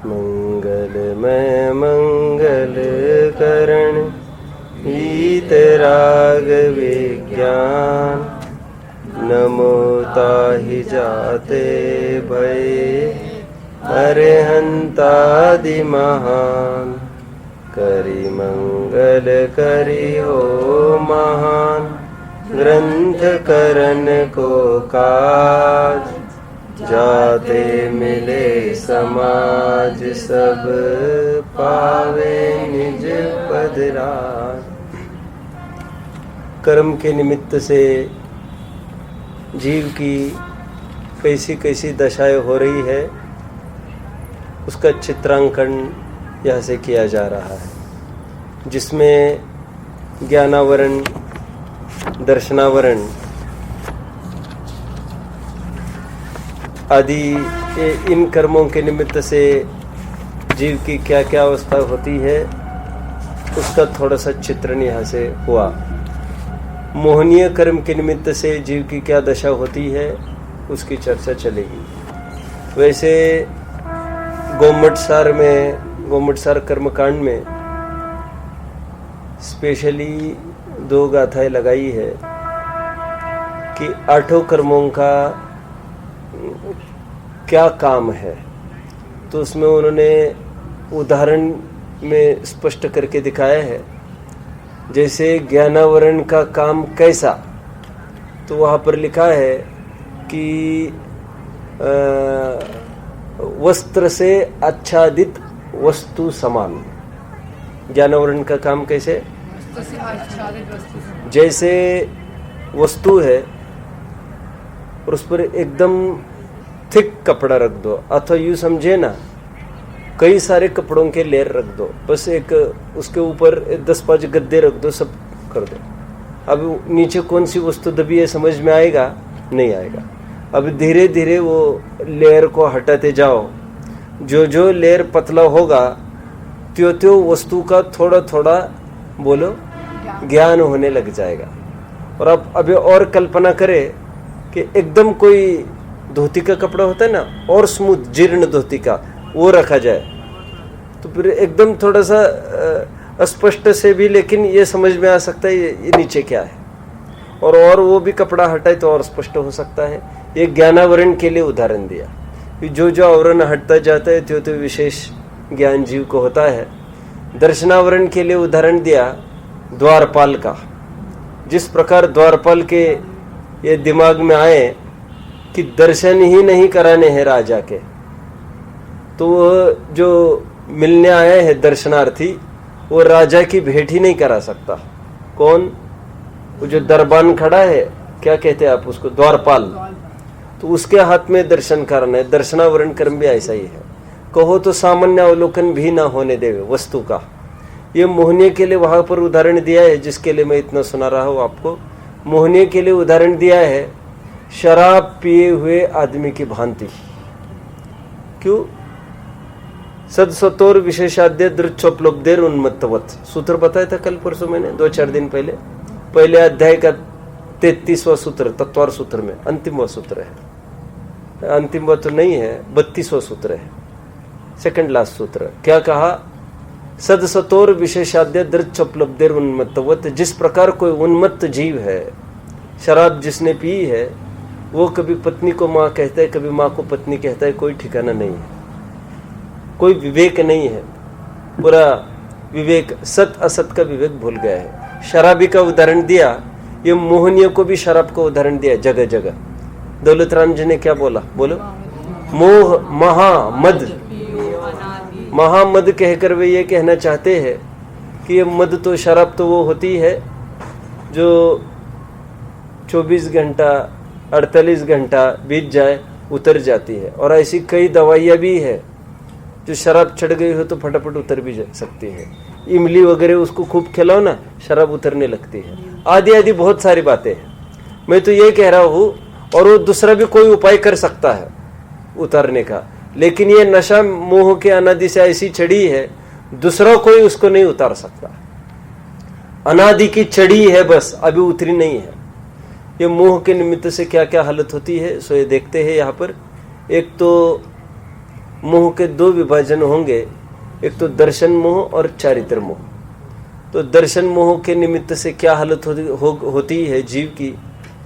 मंगलमय मंगल करण इत राग विज्ञान। नमो ताहि जाते भये अरहंतादि महान। करि मंगल करि हो महान ग्रंथ करन को काज। जाते मिले समाज सब पावे निज पद राज। कर्म के निमित्त से जीव की कैसी कैसी दशाएं हो रही है उसका चित्रांकन यहाँ से किया जा रहा है, जिसमें ज्ञानावरण, दर्शनावरण आदि इन कर्मों के निमित्त से जीव की क्या क्या अवस्था होती है उसका थोड़ा सा चित्रण यहाँ से हुआ। मोहनीय कर्म के निमित्त से जीव की क्या दशा होती है उसकी चर्चा चलेगी। वैसे गोमटसार कर्मकांड में स्पेशली 2 गाथाएं लगाई है कि 8 कर्मों का क्या काम है। तो उसमें उन्होंने उदाहरण में स्पष्ट करके दिखाया है। जैसे ज्ञानावरण का काम कैसा, तो वहाँ पर लिखा है कि वस्त्र से आच्छादित वस्तु समान। ज्ञानावरण का काम कैसे? जैसे वस्तु है और उस पर एकदम थिक कपड़ा रख दो, अथवा यूँ समझे ना कई सारे कपड़ों के लेयर रख दो, बस एक उसके ऊपर 10-5 गद्दे रख दो, सब कर दो। अब नीचे कौन सी वस्तु दबी है समझ में आएगा? नहीं आएगा। अब धीरे धीरे वो लेयर को हटाते जाओ, जो जो लेयर पतला होगा त्यों त्यों वस्तु का थोड़ा थोड़ा बोलो ज्ञान होने लग जाएगा। और अब अभी और कल्पना करें कि एकदम कोई धोती का कपड़ा होता है ना, और स्मूथ जीर्ण धोती का, वो रखा जाए तो फिर एकदम थोड़ा सा अस्पष्ट से भी लेकिन ये समझ में आ सकता है ये नीचे क्या है, और वो भी कपड़ा हटाए तो और स्पष्ट हो सकता है। ये ज्ञानावरण के लिए उदाहरण दिया कि जो जो आवरण हटता जाता है त्यो त्यो विशेष ज्ञान जीव को होता है। दर्शनावरण के लिए उदाहरण दिया द्वारपाल का। जिस प्रकार द्वारपाल के ये दिमाग में आए कि दर्शन ही नहीं कराने हैं राजा के, तो वो जो मिलने आया है दर्शनार्थी वो राजा की भेंट ही नहीं करा सकता। कौन? वो जो दरबान खड़ा है, क्या कहते हैं आप उसको? द्वारपाल। तो उसके हाथ में दर्शन करना है। दर्शनावरण कर्म भी ऐसा ही है। कहो तो सामान्य अवलोकन भी ना होने देवे वस्तु का। ये मोहनीय के लिए वहां पर उदाहरण दिया है, जिसके लिए मैं इतना सुना रहा हूं आपको। मोहनीय के लिए उदाहरण दिया है शराब पिए हुए आदमी की भांति। क्यों? सदसतोर विशेषाद्य दृच्छोपलब्धेर उन्मत्तवत सूत्र बताया था कल परसों मैंने, 2-4 दिन पहले अध्याय का 33वां सूत्र तत्वार सूत्र में अंतिमवां सूत्र है। अंतिमवां तो नहीं है, 32वां सूत्र है, सेकंड लास्ट सूत्र। क्या कहा? सदसतोर विशेषाद्य दृच्छोपलब्धेर उन्मत्तवत। जिस प्रकार कोई उन्मत्त जीव है, शराब जिसने पी है, वो कभी पत्नी को माँ कहता है, कभी माँ को पत्नी कहता है, कोई ठिकाना नहीं है, कोई विवेक नहीं है। पूरा विवेक, सत असत का विवेक भूल गया है। शराबी का उदाहरण दिया, ये मोहनीय को भी शराब का उदाहरण दिया जगह जगह। दौलत राम जी ने क्या बोला? बोलो। मोह महामद। महामद कहकर वे ये कहना चाहते हैं कि ये मद तो शराब तो वो होती है जो 24 घंटा 48 घंटा बीत जाए उतर जाती है, और ऐसी कई दवाइयाँ भी है जो शराब चढ़ गई हो तो फटाफट उतर भी जा सकती है। इमली वगैरह उसको खूब खिलाओ ना, शराब उतरने लगती है। आदि आदि बहुत सारी बातें हैं। मैं तो ये कह रहा हूँ, और वो दूसरा भी कोई उपाय कर सकता है उतारने का, लेकिन ये नशा मोह के अनादि से ऐसी चढ़ी है, दूसरा कोई उसको नहीं उतार सकता। अनादि की चढ़ी है, बस अभी उतरी नहीं है। ये मोह के निमित्त से क्या क्या हालत होती है सो ये देखते हैं यहाँ पर। एक तो मोह के दो विभाजन होंगे, एक तो दर्शन मोह और चारित्र मोह। तो दर्शन मोह के निमित्त से क्या हालत होती है जीव की,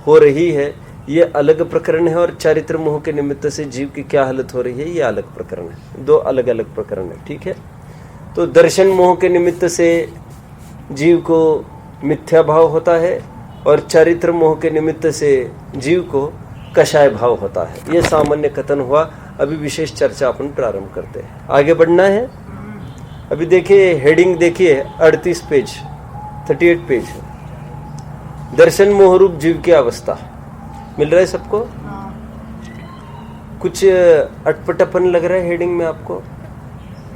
हो रही है, ये अलग प्रकरण है। और चारित्र मोह के निमित्त से जीव की क्या हालत हो रही है, ये अलग प्रकरण है। दो अलग अलग प्रकरण है, ठीक है। तो दर्शन मोह के निमित्त से जीव को मिथ्या भाव होता है और चारित्र मोह के निमित्त से जीव को कषाय भाव होता है। ये सामान्य कथन हुआ। अभी विशेष चर्चा अपन प्रारंभ करते हैं, आगे बढ़ना है। अभी देखिए हेडिंग, देखिए 38 पेज 38 पेज, दर्शन मोह रूप जीव की अवस्था। मिल रहा है सबको? कुछ अटपटापन लग रहा है हेडिंग में आपको?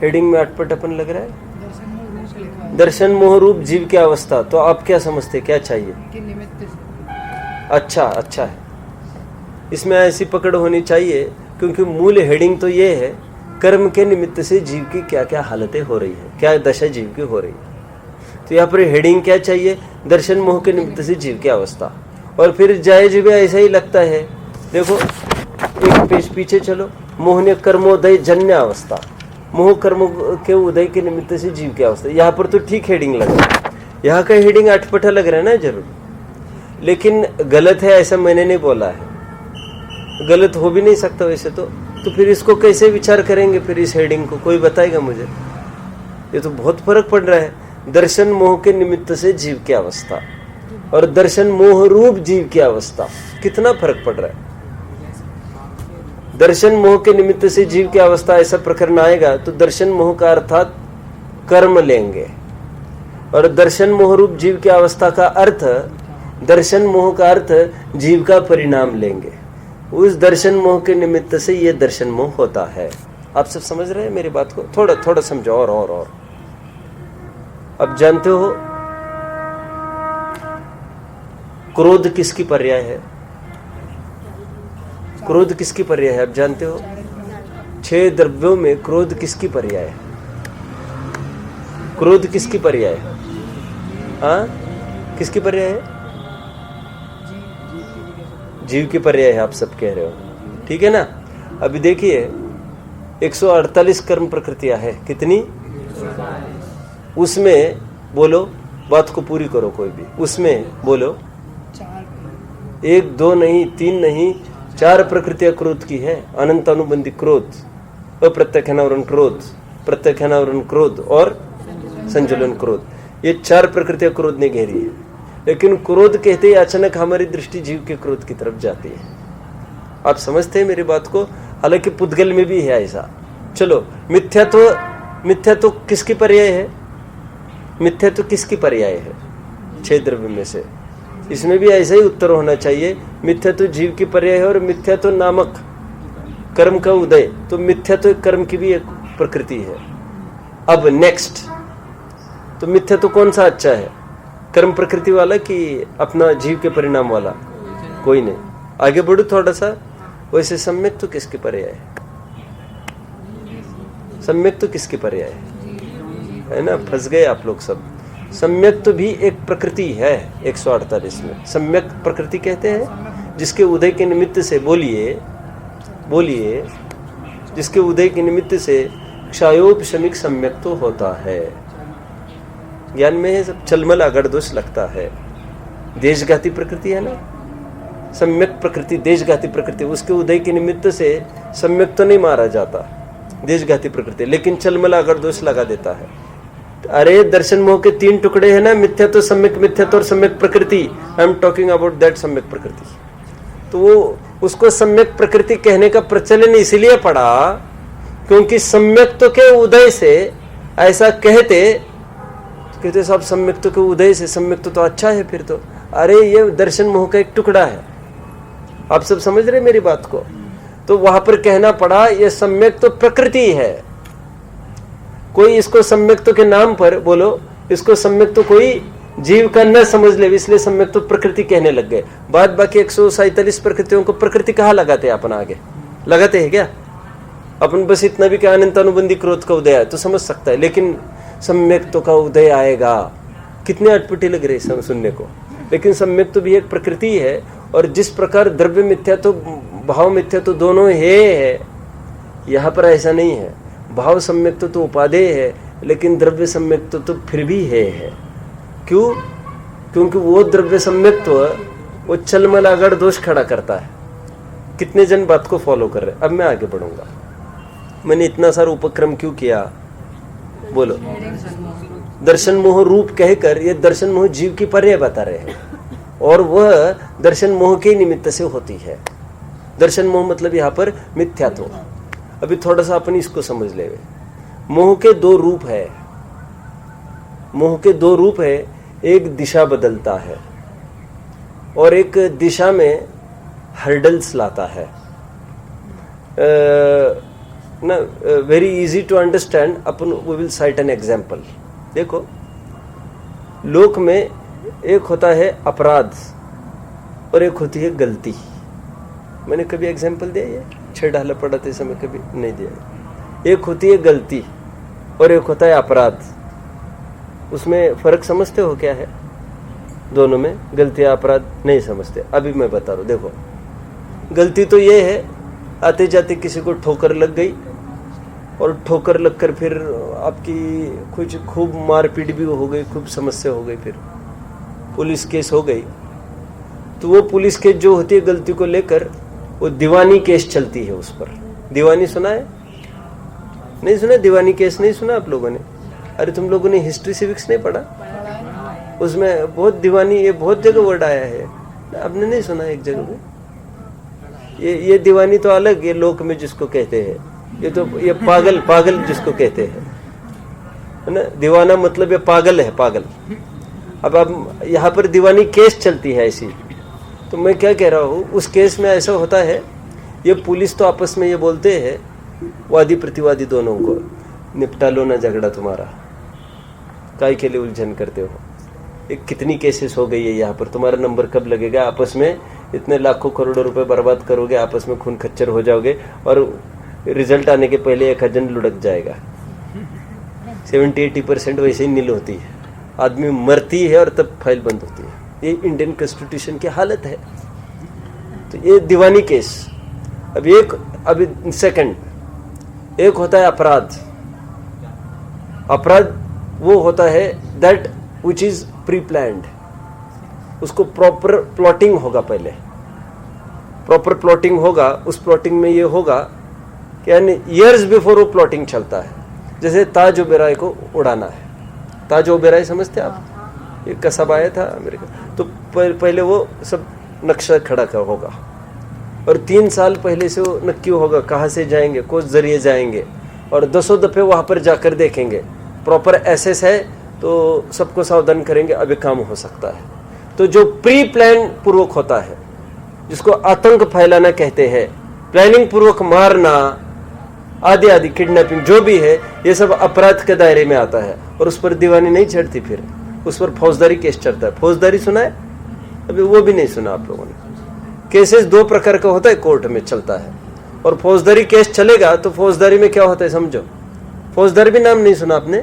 हेडिंग में अटपटापन लग रहा है? दर्शन मोह रूप जीव की अवस्था। तो आप क्या समझते, क्या चाहिए? अच्छा है, इसमें ऐसी पकड़ होनी चाहिए, क्योंकि मूल हेडिंग तो ये है कर्म के निमित्त से जीव की क्या क्या हालतें हो रही है, क्या दशा जीव की हो रही है। तो यहाँ पर हेडिंग क्या चाहिए? दर्शन मोह के निमित्त से जीव की अवस्था। और फिर जायज भी ऐसा ही लगता है। देखो एक पेज पीछे चलो, मोह ने कर्मोदय जन्य अवस्था, मोह कर्म के उदय के निमित्त से जीव की अवस्था। यहाँ पर तो ठीक हेडिंग लग रहा है, यहाँ का हेडिंग अटपटा लग रहा है ना, जरूर, लेकिन गलत है ऐसा मैंने नहीं बोला है, गलत हो भी नहीं सकता वैसे तो फिर इसको कैसे विचार करेंगे फिर इस हेडिंग को, कोई बताएगा मुझे? ये तो बहुत फर्क पड़ रहा है। दर्शन मोह के निमित्त से जीव की अवस्था और दर्शन मोह रूप जीव की अवस्था, कितना फर्क पड़ रहा है। दर्शन मोह के निमित्त से जीव की अवस्था ऐसा प्रकरण आएगा तो दर्शन मोह का अर्थात कर्म लेंगे, और दर्शन मोह रूप जीव की अवस्था का अर्थ, दर्शन मोह का अर्थ जीव का परिणाम लेंगे। उस दर्शन मोह के निमित्त से ये दर्शन मोह होता है। आप सब समझ रहे हैं मेरी बात को? थोड़ा थोड़ा समझो और। अब जानते हो क्रोध किसकी पर्याय है? क्रोध किसकी पर्याय है? अब जानते हो 6 द्रव्यों में क्रोध किसकी पर्याय है? क्रोध किसकी पर्याय है? हाँ, किसकी पर्याय है? जीव की पर्याय है, आप सब कह रहे हो, ठीक है ना। अभी देखिए 148 कर्म प्रकृतियां है, कितनी? उसमें बोलो, बात को पूरी करो कोई भी, उसमें बोलो 1 2 नहीं, 3 नहीं, 4 प्रकृतियां क्रोध की है। अनंत अनुबंधी क्रोध, अप्रत्यक्षानावरण क्रोध, प्रत्यक्षानावरण क्रोध और संजुलन क्रोध, ये 4 प्रकृतियां क्रोध ने घेरी है। लेकिन क्रोध कहते ही अचानक हमारी दृष्टि जीव के क्रोध की तरफ जाती है। आप समझते हैं मेरी बात को? हालांकि पुद्गल में भी है ऐसा। चलो मिथ्या तो किसकी पर्याय है? मिथ्या तो किसकी पर्याय है 6 द्रव्य में से? इसमें भी ऐसा ही उत्तर होना चाहिए। मिथ्या तो जीव की पर्याय है और मिथ्या तो नामक कर्म का उदय, तो मिथ्या तो कर्म की भी एक प्रकृति है। अब नेक्स्ट, तो मिथ्या तो कौन सा अच्छा है, कर्म प्रकृति वाला कि अपना जीव के परिणाम वाला? कोई नहीं। आगे बढ़ो थोड़ा सा। वैसे सम्यक तो किसकी पर्याय है? सम्यक तो किसकी पर्याय है ना? फंस गए आप लोग सब। सम्यक तो भी एक प्रकृति है 148 में। सम्यक प्रकृति कहते हैं जिसके उदय के निमित्त से, बोलिए, जिसके उदय के निमित्त से क्षयोपशमिक सम्यक तो होता है। ज्ञान में है सब, चलमल अगड़ दोष लगता है। देशघाती प्रकृति है ना, सम्यक प्रकृति, देशघाती प्रकृति, उसके उदय के निमित्त से सम्यक तो नहीं मारा जाता, देशघाती प्रकृति, लेकिन चलमल अगड़ दोष लगा देता है। अरे दर्शन मोह के 3 टुकड़े हैं ना, मिथ्या तो, सम्यक मिथ्या तो और सम्यक प्रकृति। I am talking about that सम्यक प्रकृति। तो वो उसको सम्यक प्रकृति कहने का प्रचलन इसलिए पड़ा क्योंकि सम्यक तो के उदय से ऐसा कहते साहब, सम्यक्त के उदय से सम्यक्त तो अच्छा है फिर तो। अरे ये दर्शन मोह का एक टुकड़ा है। आप सब समझ रहे मेरी बात को? तो वहां पर कहना पड़ा ये सम्यक्त तो प्रकृति है। कोई इसको सम्यक्त के नाम पर, बोलो, इसको सम्यक्त तो कोई जीव का न समझ ले, इसलिए सम्यक्त तो प्रकृति कहने लग गए। बाद बाकी 147 प्रकृतियों को प्रकृति कहाँ लगाते हैं अपन? आगे लगाते हैं क्या अपन? बस इतना भी कि अनंत अनुबंधी क्रोध का उदय है तो समझ सकता है, लेकिन सम्यक तो का उदय आएगा। कितने अटपटी लग रहे हैं सुनने को, लेकिन सम्यक तो भी एक प्रकृति है। और जिस प्रकार द्रव्य मिथ्या तो भाव मिथ्या तो दोनों है, यहाँ पर ऐसा नहीं है। भाव सम्यक्त तो उपादेय है, लेकिन द्रव्य सम्यक्त तो फिर भी है। क्यों? क्योंकि वो द्रव्य सम्यक्त्व वो चलमल आगड़ दोष खड़ा करता है। कितने जन बात को फॉलो कर रहे हैं? अब मैं आगे बढ़ूंगा। मैंने इतना सारा उपक्रम क्यों किया? बोलो। दर्शन मोह रूप कहकर ये दर्शन मोह जीव की पर्याय बता रहे हैं, और वह दर्शन मोह के निमित्त से होती है। दर्शन मोह मतलब यहाँ पर मिथ्यात्व। अभी थोड़ा सा अपन इसको समझ ले। मोह के दो रूप है। मोह के दो रूप है। एक दिशा बदलता है और एक दिशा में हर्डल्स लाता है। ना वेरी इजी टू अंडरस्टैंड। अपन we will cite an example. देखो, लोक में एक होता है अपराध और एक होती है गलती। मैंने कभी एग्जाम्पल दिया ये? छेड़ाला पढ़ाते समय कभी नहीं दिया। एक होती है गलती और एक होता है अपराध। उसमें फर्क समझते हो क्या है? दोनों में गलती अपराध नहीं समझते। अभी मैं बता रहा हूँ। देखो, गलती तो ये है, आते जाते किसी को ठोकर लग गई और ठोकर लगकर फिर आपकी कुछ खूब मारपीट भी हो गई, खूब समस्या हो गई, फिर पुलिस केस हो गई। तो वो पुलिस केस जो होती है गलती को लेकर, वो दीवानी केस चलती है उस पर। दीवानी सुना है? नहीं सुना? दीवानी केस नहीं सुना आप लोगों ने? अरे तुम लोगों ने हिस्ट्री सिविक्स नहीं पढ़ा? उसमें बहुत दीवानी, ये बहुत जगह वर्ड आया है, आपने नहीं सुना? एक जगह में ये दीवानी तो अलग, ये लोक में जिसको कहते हैं, ये तो ये पागल जिसको कहते हैं, है ना। दीवाना मतलब ये पागल है, पागल। अब यहाँ पर दीवानी केस चलती है ऐसी। तो मैं क्या कह रहा हूँ, उस केस में ऐसा होता है, ये पुलिस तो आपस में ये बोलते हैं, वादी प्रतिवादी दोनों को, निपटा लो ना झगड़ा तुम्हारा, काय के लिए उलझन करते हो। ये कितनी केसेस हो गई है यहाँ पर, तुम्हारा नंबर कब लगेगा, आपस में इतने लाखों करोड़ों रुपए बर्बाद करोगे, आपस में खून खच्चर हो जाओगे और रिजल्ट आने के पहले एक हजन लुढ़क जाएगा। 70-80% वैसे ही नील होती है, आदमी मरती है और तब फाइल बंद होती है। ये इंडियन कॉन्स्टिट्यूशन की हालत है। तो ये दीवानी केस। अभी सेकंड, एक होता है अपराध। अपराध वो होता है that which is pre planned. उसको प्रॉपर प्लॉटिंग होगा, पहले प्रॉपर प्लॉटिंग होगा। उस प्लॉटिंग में ये होगा कि यानी ईयर्स बिफोर वो प्लॉटिंग चलता है। जैसे ताज ओबेरॉय को उड़ाना है। ताज ओबेरॉय समझते आप? ये कसब आया था अमेरिका, तो पहले वो सब नक्शा खड़ा कर होगा और 3 साल पहले से वो नक्की होगा कहाँ से जाएंगे, किस जरिए जाएंगे, और 10 दफे वहाँ पर जाकर देखेंगे। प्रॉपर एसेस है तो सबको सावधान करेंगे, अभी काम हो सकता है। तो जो प्री प्लान पूर्वक होता है, जिसको आतंक फैलाना कहते हैं, प्लानिंग पूर्वक मारना आदि आदि, किडनैपिंग जो भी है, ये सब अपराध के दायरे में आता है। और उस पर दीवानी नहीं चढ़ती, फिर उस पर फौजदारी केस चढ़ता है। फौजदारी सुना है? अभी वो भी नहीं सुना आप लोगों ने। केसेस 2 प्रकार का होता है, कोर्ट में चलता है। और फौजदारी केस चलेगा तो फौजदारी में क्या होता है समझो। फौजदारी भी नाम नहीं सुना आपने?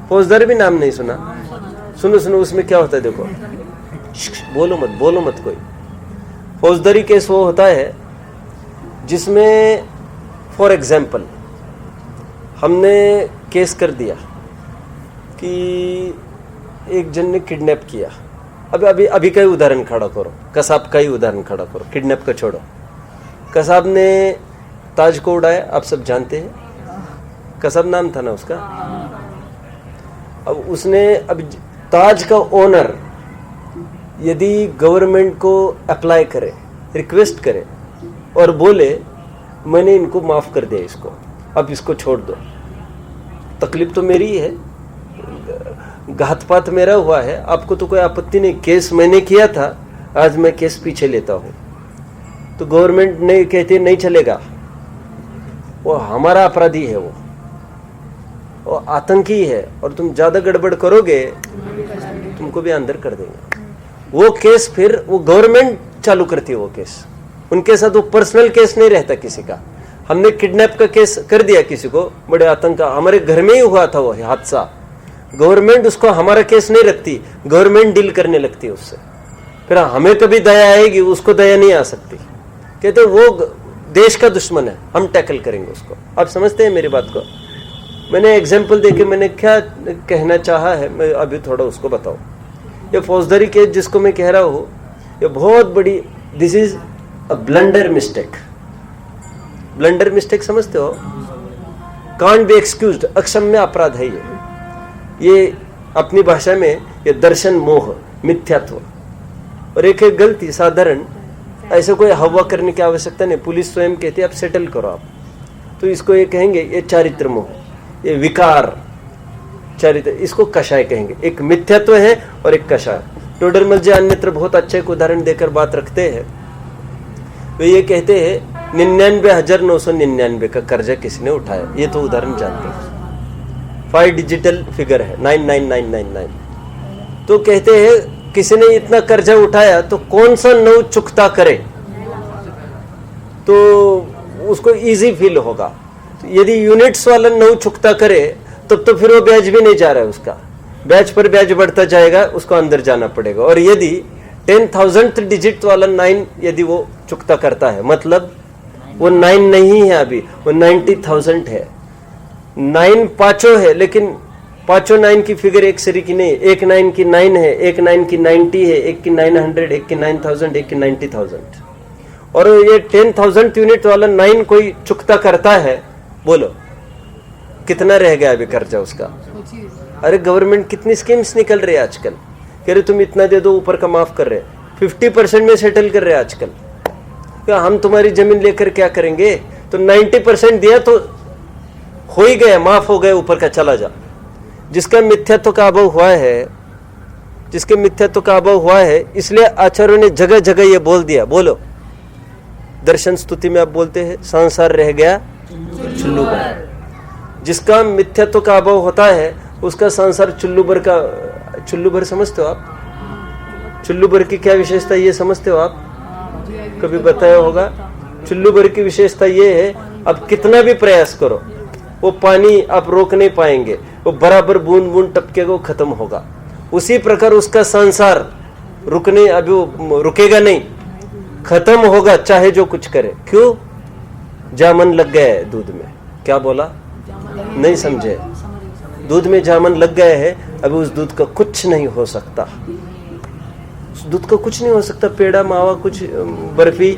फौजदारी भी नाम नहीं सुना? सुनो सुनो, उसमें क्या होता है देखो। बोलो मत कोई। फौजदारी केस वो होता है जिसमें फॉर एग्जाम्पल हमने केस कर दिया कि एक जन ने किडनैप किया। अभी का ही उदाहरण खड़ा करो, कसाब का ही उदाहरण खड़ा करो, किडनैप का छोड़ो। कसाब ने ताज को उड़ाया, आप सब जानते हैं, कसाब नाम था ना उसका। अब उसने, अब ताज का ओनर यदि गवर्नमेंट को अप्लाई करे, रिक्वेस्ट करे और बोले मैंने इनको माफ कर दिया, इसको अब इसको छोड़ दो, तकलीफ तो मेरी है, घातपात मेरा हुआ है, आपको तो कोई आपत्ति नहीं, केस मैंने किया था, आज मैं केस पीछे लेता हूं, तो गवर्नमेंट नहीं कहती नहीं चलेगा, वो हमारा अपराधी है, वो आतंकी है, और तुम ज्यादा गड़बड़ करोगे तुमको भी अंदर कर देंगे। वो केस फिर वो गवर्नमेंट चालू करती है, वो केस उनके साथ, वो पर्सनल केस नहीं रहता किसी का। हमने किडनैप का केस कर दिया किसी को, बड़े आतंक, हमारे घर में ही हुआ था वो हादसा, गवर्नमेंट उसको हमारा केस नहीं रखती, गवर्नमेंट डील करने लगती है उससे। फिर हमें कभी दया आएगी, उसको दया नहीं आ सकती। कहते वो देश का दुश्मन है, हम टैकल करेंगे उसको। आप समझते हैं मेरी बात को? मैंने एग्जाम्पल देके मैंने क्या कहना चाहा है, मैं अभी थोड़ा उसको बताऊं। ये फौजदारी केस जिसको मैं कह रहा हूं, ये बहुत बड़ी, this is a blunder mistake. Blunder mistake समझते हो? कांट बी एक्सक्यूज्ड, अक्षम्य अपराध है ये अपनी भाषा में ये दर्शन मोह, मिथ्यात्व। और एक गलती साधारण, ऐसे कोई हवा करने की आवश्यकता नहीं। पुलिस स्वयं कहती है आप सेटल करो आप, तो इसको ये कहेंगे ये चारित्र मोह, ये विकार चारित्र, इसको कषाय कहेंगे। एक मिथ्यात्व है और एक कषाय। टोडरमल जी अन्यत्र बहुत अच्छा एक उदाहरण देकर बात रखते हैं। वे ये कहते हैं 99,999 का कर्जा किसने उठाया, ये तो उदाहरण जानते हैं। 5 डिजिटल फिगर है 99999। तो कहते हैं किसी ने इतना कर्जा उठाया तो कौन सा 9 चुकता करे तो उसको इजी फील होगा। तो यदि यूनिट्स वाला 9 चुकता करे तब तो फिर वो ब्याज भी नहीं जा रहा है, उसका ब्याज पर ब्याज बढ़ता जाएगा, उसको अंदर जाना पड़ेगा। और यदि 10,000th डिजिट वाला 9 यदि वो चुकता करता है, मतलब वो 9 नहीं है अभी, वो 90,000 है। 9 पांचों है, लेकिन पांचों 9 की फिगर एक सरी की नहीं। एक 9 की 9 है, एक 9 की 90 है, एक की 900, एक की 9,000, एक की 90,000। और ये 10,000th यूनिट वाला 9 कोई चुकता करता है, बोलो कितना रह गया अभी कर्जा उसका? अरे गवर्नमेंट कितनी स्कीम्स निकल रही है आजकल, कह रहे तुम इतना दे दो, ऊपर का माफ कर रहे, 50% में सेटल कर रहे हैं आजकल। क्या हम तुम्हारी जमीन लेकर क्या करेंगे? तो 90% दिया तो हो ही गया, माफ हो गया, ऊपर का चला जा। जिसका मिथ्यात्व का अभाव हुआ है, जिसके मिथ्यात्व का अभाव हुआ है, इसलिए आचार्यों ने जगह जगह ये बोल दिया। बोलो, दर्शन स्तुति में आप बोलते हैं संसार रह गया चुल्लू भर। जिसका मिथ्यात्व का अभाव होता है उसका संसार चुल्लू भर का। चुल्लू भर समझते हो आप? चुल्लू भर की क्या विशेषता ये समझते हो आप? कभी बताया होगा? चुल्लू भर की विशेषता ये है, अब कितना भी प्रयास करो वो पानी आप रोक नहीं पाएंगे, वो बराबर बूंद बूंद टपकेगा, वो खत्म होगा। उसी प्रकार उसका संसार रुकने, अभी वो रुकेगा नहीं, खत्म होगा चाहे जो कुछ करे। क्यों? जामन लग गया है दूध में। क्या बोला? नहीं समझे? दूध में जामन लग गए है, अभी उस दूध का कुछ नहीं हो सकता। उस दूध का कुछ नहीं हो सकता, पेड़ा मावा कुछ बर्फी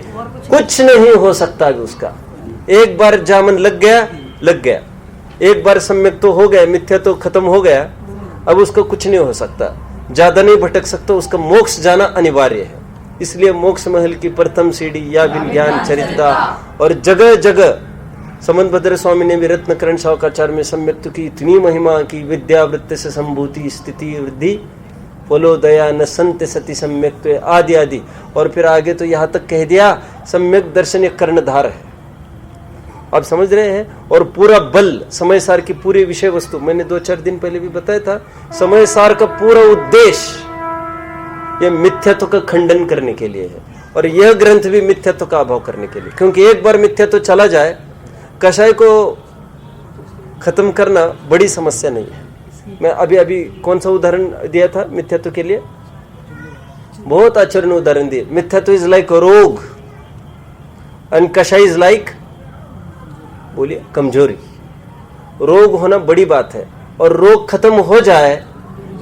कुछ नहीं हो सकता अभी उसका। एक बार जामन लग गया, लग गया। एक बार सम्यक तो हो गया, मिथ्या तो खत्म हो गया, अब उसका कुछ नहीं हो सकता, ज्यादा नहीं भटक सकता, उसका मोक्ष जाना अनिवार्य है। इसलिए मोक्ष महल की प्रथम सीढ़ी या विज्ञान चरिता। और जगह जगह समंतभद्र स्वामी ने भी रत्नकरण शावकाचार में सम्यक्त की इतनी महिमा की, विद्या वृत्ति से संभूति स्थिति वृद्धि फलो दया न संत सती सम्यक्त आदि आदि। और फिर आगे तो यहाँ तक कह दिया सम्यक दर्शन एक कर्णधार है। आप समझ रहे हैं? और पूरा बल समय सार की पूरी विषय वस्तु, मैंने 2-4 दिन पहले भी बताया था, समय सार का पूरा उद्देश्य ये मिथ्यात्व का खंडन करने के लिए है। और यह ग्रंथ भी मिथ्यात्व का अभाव करने के लिए, क्योंकि एक बार मिथ्यात्व चला जाए, कषाय को खत्म करना बड़ी समस्या नहीं है। मैं अभी कौन सा उदाहरण दिया था मिथ्यात्व के लिए? बहुत आचरण उदाहरण दिए। मिथ्यात्व इज लाइक रोग एंड कषाय इज लाइक, बोलिए, कमजोरी। रोग होना बड़ी बात है, और रोग खत्म हो जाए,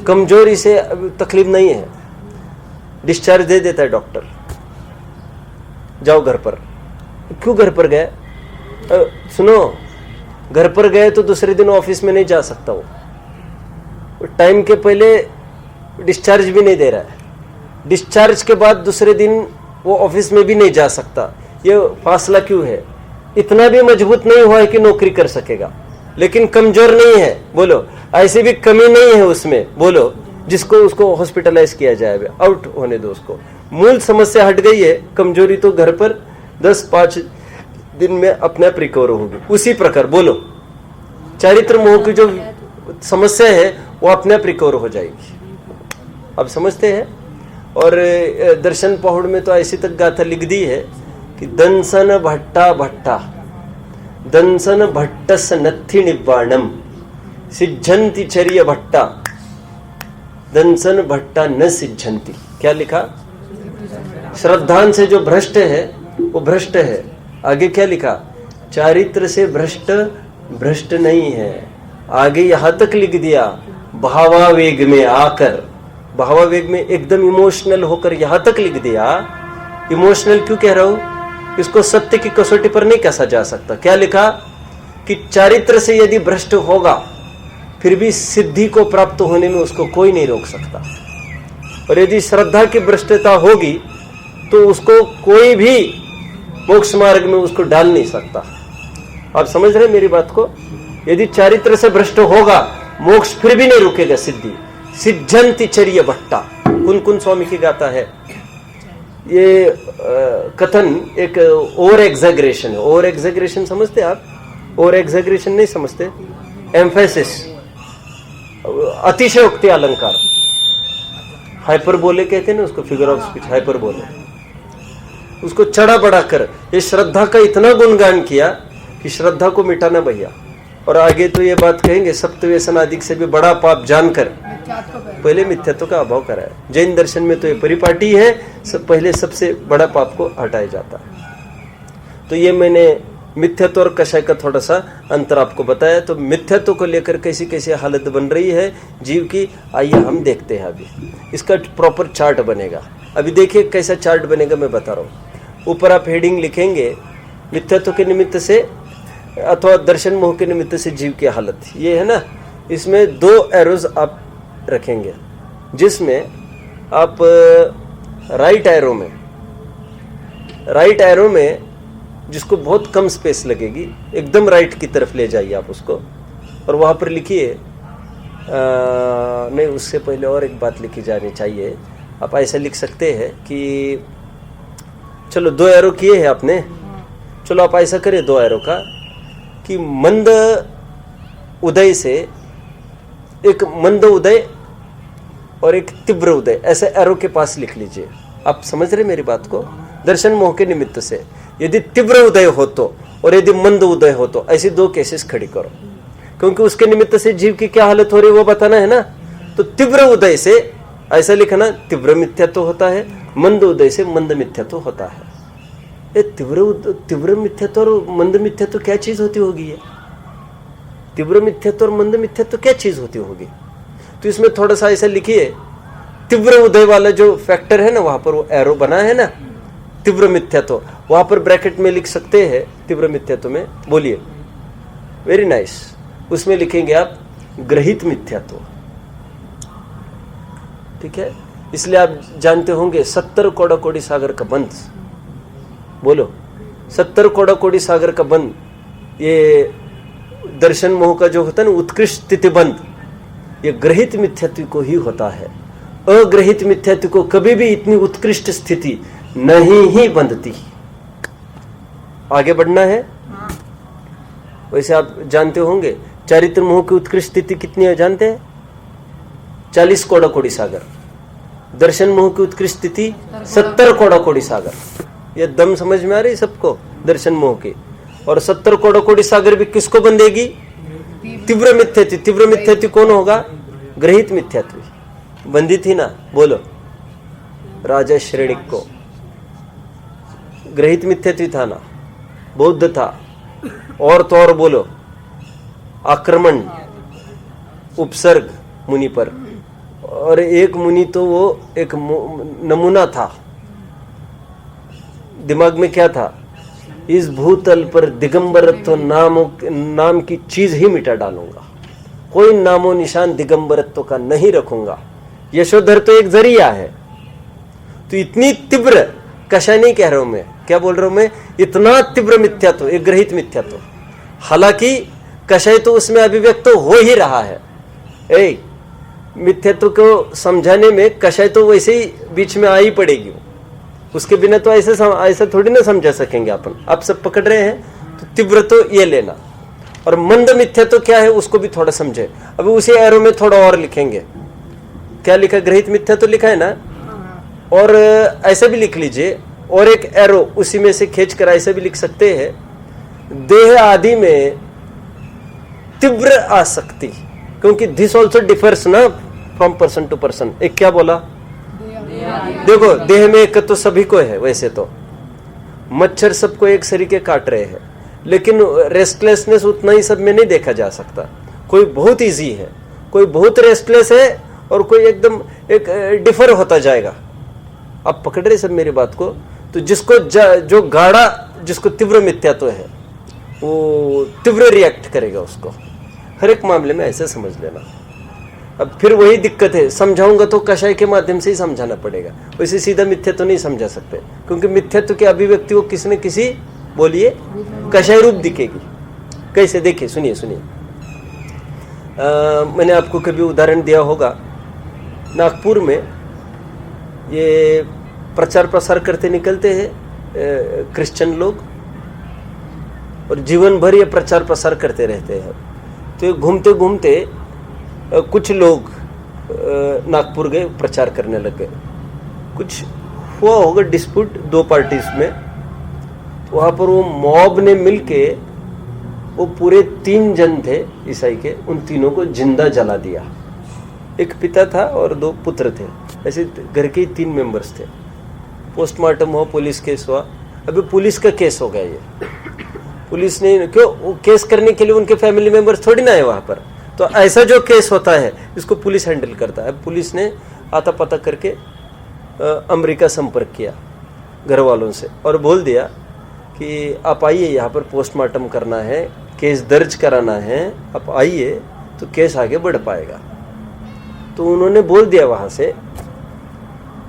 कमजोरी से तकलीफ नहीं है, डिस्चार्ज दे देता है डॉक्टर, जाओ घर पर। क्यों घर पर गए? सुनो, घर पर गए तो दूसरे दिन ऑफिस में नहीं जा सकता, वो टाइम के पहले डिस्चार्ज भी नहीं दे रहा है, डिस्चार्ज के बाद दूसरे दिन वो ऑफिस में भी नहीं जा सकता। ये फासला क्यों है? इतना भी मजबूत नहीं हुआ है कि नौकरी कर सकेगा, लेकिन कमजोर नहीं है, बोलो, ऐसी भी कमी नहीं है उसमें, बोलो, जिसको उसको हॉस्पिटलाइज किया जाए, आउट होने दो उसको। मूल समस्या हट गई है, कमजोरी तो घर पर 10-5 दिन में अपने आप रिकवर होगी। उसी प्रकार बोलो, चारित्र मोह की जो समस्या है वो अपने आप रिकवर हो जाएगी। अब समझते हैं? और दर्शन पहुड़ में तो ऐसी तक गाथा लिख दी है कि दंसन भट्टा भट्टा दंसन भट्टस नत्थि निब्बाणम सिद्धंति चर्य भट्टा दंसन भट्टा न सिद्धंति। क्या लिखा? श्रद्धान से जो भ्रष्ट है वो भ्रष्ट है, आगे क्या लिखा, चारित्र से भ्रष्ट भ्रष्ट नहीं है। आगे यहां तक लिख दिया, भावावेग में आकर, भावावेग में एकदम इमोशनल होकर यहां तक लिख दिया। इमोशनल क्यों कह रहा हूं, इसको सत्य की कसौटी पर नहीं कसा जा सकता। क्या लिखा कि चारित्र से यदि भ्रष्ट होगा फिर भी सिद्धि को प्राप्त होने में उसको कोई नहीं रोक सकता, और यदि श्रद्धा की भ्रष्टता होगी तो उसको कोई भी मोक्ष मार्ग में उसको डाल नहीं सकता। आप समझ रहे मेरी बात को? यदि चारित्र से भ्रष्ट होगा मोक्ष फिर भी नहीं रुकेगा। सिद्धि सिद्धंति चर्य भट्टा, कुन स्वामी की गाता है। ये कथन एक ओवर एग्जैगरेशन है। ओवर एग्जैगरेशन समझते आप? ओवर एग्जैगरेशन नहीं समझते, एम्फेसिस, अतिशयोक्ति अलंकार, हाइपरबोले कहते हैं ना उसको, फिगर ऑफ स्पीच हाइपरबोले। उसको चढ़ा बढ़ा कर ये श्रद्धा का इतना गुणगान किया कि श्रद्धा को मिटाना भैया। और आगे तो ये बात कहेंगे, सप्तव्यसन आदि से भी बड़ा पाप जानकर पहले मिथ्यात्व का अभाव कराया। जैन दर्शन में तो ये परिपाटी है, पहले सबसे बड़ा पाप को हटाया जाता है। तो ये मैंने मिथ्यात्व और कषाय का थोड़ा सा अंतर आपको बताया। तो मिथ्यात्व को लेकर कैसी कैसी हालत बन रही है जीव की, आइए हम देखते हैं। अभी इसका प्रॉपर चार्ट बनेगा। अभी देखिए कैसा चार्ट बनेगा, मैं बता रहा हूँ। ऊपर आप हेडिंग लिखेंगे, मिथ्यात्व के निमित्त से अथवा दर्शन मोह के निमित्त से जीव की हालत, ये है ना। इसमें 2 एरोज आप रखेंगे, जिसमें आप राइट एरो में जिसको बहुत कम स्पेस लगेगी, एकदम राइट की तरफ ले जाइए आप उसको, और वहाँ पर लिखिए, नहीं उससे पहले और एक बात लिखी जानी चाहिए। आप ऐसा लिख सकते हैं कि चलो 2 एरो किए हैं आपने, चलो आप ऐसा करें 2 एरो का कि मंद उदय से, एक मंद उदय और एक तीव्र उदय, ऐसे एरो के पास लिख लीजिए। आप समझ रहे मेरी बात को? दर्शन मोह के निमित्त से यदि तीव्र उदय हो तो, और यदि मंद उदय हो तो, ऐसी 2 केसेस खड़ी करो, क्योंकि उसके निमित्त से जीव की क्या हालत हो रही है वो बताना है ना। तो तीव्र उदय से ऐसा लिखना, तीव्र मिथ्यात्व होता है, मंद उदय से मंद मिथ्यात्व होता है। ये तीव्र मिथ्यात्व और मंद मिथ्यात्व क्या चीज होती होगी? ये तीव्र मिथ्यात्व और मंद मिथ्यात्व क्या चीज होती होगी? तो इसमें थोड़ा सा ऐसा लिखिए, तीव्र उदय वाला जो फैक्टर है ना, वहां पर वो एरो बना है ना, तीव्र मिथ्यात्व, वहां पर ब्रैकेट में लिख सकते हैं तीव्र मिथ्यात्व में, बोलिए। Very nice. उसमें लिखेंगे आप ग्रहित मिथ्यात्व, ठीक है। इसलिए आप जानते होंगे 70 कोड़ा कोड़ी सागर का बंध, बोलो 70 कोड़ा कोड़ी सागर का बंध, ये दर्शन मोह का जो होता है ना उत्कृष्ट स्थिति बंध, ये ग्रहित मिथ्यात्व को ही होता है। अग्रहित मिथ्यात्व को कभी भी इतनी उत्कृष्ट स्थिति नहीं ही बंधती। आगे बढ़ना है। वैसे आप जानते होंगे चारित्र मोह की उत्कृष्ट स्थिति कितनी है जानते हैं? 40 कोड़ा कोड़ी सागर। दर्शन मोह की उत्कृष्ट स्थिति 70 कोड़ा कोड़ी सागर। ये दम समझ में आ रही सबको? दर्शन मोह की। और 70 कोड़ा कोड़ी सागर भी किसको बंधेगी? तीव्र मिथ्यात्व। तीव्र मिथ्यात्व कौन होगा? ग्रहित मिथ्यात्व। बंदी थी ना, बोलो, राजा श्रेणिक को ग्रहित मिथ्यात्व था ना, बौद्ध था। और तो और बोलो, आक्रमण, उपसर्ग मुनि पर, और एक मुनि तो वो एक नमूना था। दिमाग में क्या था? इस भूतल पर दिगंबरत्व नाम की चीज ही मिटा डालूंगा, कोई नामो निशान दिगंबरत्व का नहीं रखूंगा। यशोधर तो एक जरिया है। तो इतनी तीव्र, कषाय नहीं कह रहा हूं मैं, क्या बोल रहा हूं मैं, इतना तीव्र मिथ्यात्व, एक ग्रहित मिथ्यात्व। हालांकि कषाय तो उसमें अभिव्यक्त हो ही रहा है। मिथ्यात्व को समझाने में कषाय तो वैसे ही बीच में आ ही पड़ेगी, उसके बिना तो ऐसा थोड़ी ना समझा सकेंगे अपन। आप सब पकड़ रहे हैं, तो तीव्र तो ये लेना। और मंद मिथ्यात्व क्या है उसको भी थोड़ा समझे। अभी उसी एरो में थोड़ा और लिखेंगे। क्या लिखा? ग्रहित मिथ्यात्व लिखा है ना, और ऐसा भी लिख लीजिए, और एक एरो उसी में से खींच कर ऐसा भी लिख सकते हैं, देह आदि में तीव्र आसक्ति, क्योंकि दिस ऑल्सो डिफर्स ना फ्रॉम पर्सन टू पर्सन। एक क्या बोला? देखो, देह में एक तो सभी को है वैसे तो, मच्छर सबको एक सरीके काट रहे हैं, लेकिन रेस्टलेसनेस उतना ही सब में नहीं देखा जा सकता। कोई बहुत इजी है, कोई बहुत रेस्टलेस है, और कोई एकदम एक डिफर होता जाएगा। आप पकड़ रहे सब मेरी बात को? तो जिसको जो गाढ़ा, जिसको तीव्र मिथ्यात्व है, वो तीव्र रिएक्ट करेगा उसको। हर एक मामले में ऐसे समझ लेना। अब फिर वही दिक्कत है, समझाऊंगा तो कषाय के माध्यम से ही समझाना पड़ेगा, वैसे सीधा मिथ्यात्व नहीं समझा सकते, क्योंकि मिथ्यात्व की अभिव्यक्ति को किसी न किसी, बोलिए, कषाय रूप दिखेगी। कैसे? देखिए, सुनिए सुनिए। मैंने आपको कभी उदाहरण दिया होगा, नागपुर में ये प्रचार प्रसार करते निकलते हैं क्रिश्चियन लोग, और जीवन भर ये प्रचार प्रसार करते रहते हैं। तो घूमते घूमते कुछ लोग नागपुर गए, प्रचार करने लग गए। कुछ हुआ होगा डिस्प्यूट दो पार्टीज में, तो वहाँ पर वो मॉब ने मिलके, वो पूरे 3 जन थे ईसाई के, उन तीनों को जिंदा जला दिया। एक पिता था और 2 पुत्र थे, ऐसे घर के 3 मेंबर्स थे। पोस्टमार्टम हुआ, पुलिस केस हुआ। अभी पुलिस का केस हो गया ये। पुलिस ने, क्यों, वो केस करने के लिए उनके फैमिली मेंबर्स थोड़ी ना है वहाँ पर, तो ऐसा जो केस होता है इसको पुलिस हैंडल करता है। पुलिस ने आता पता करके अमेरिका संपर्क किया घर वालों से, और बोल दिया कि आप आइए, यहाँ पर पोस्टमार्टम करना है, केस दर्ज कराना है, आप आइए तो केस आगे बढ़ पाएगा। तो उन्होंने बोल दिया वहाँ से,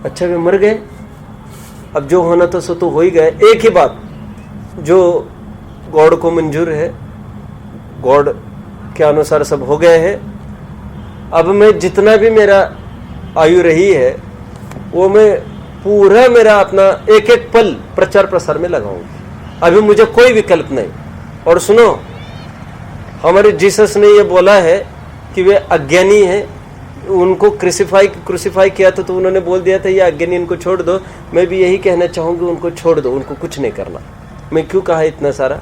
अच्छा वे मर गए, अब जो होना था सो तो हो ही गए। एक ही बात, जो गॉड को मंजूर है, गॉड के अनुसार सब हो गए हैं। अब मैं जितना भी मेरा आयु रही है, वो मैं पूरा मेरा अपना एक एक पल प्रचार प्रसार में लगाऊंगी। अभी मुझे कोई विकल्प नहीं। और सुनो, हमारे जीसस ने ये बोला है कि वे अज्ञानी हैं, उनको क्रूसिफाई किया था, तो उन्होंने बोल दिया था ये अज्ञानी, इनको छोड़ दो। मैं भी यही कहना चाहूंगी, उनको छोड़ दो, उनको कुछ नहीं करना। मैं क्यों कहा इतना सारा?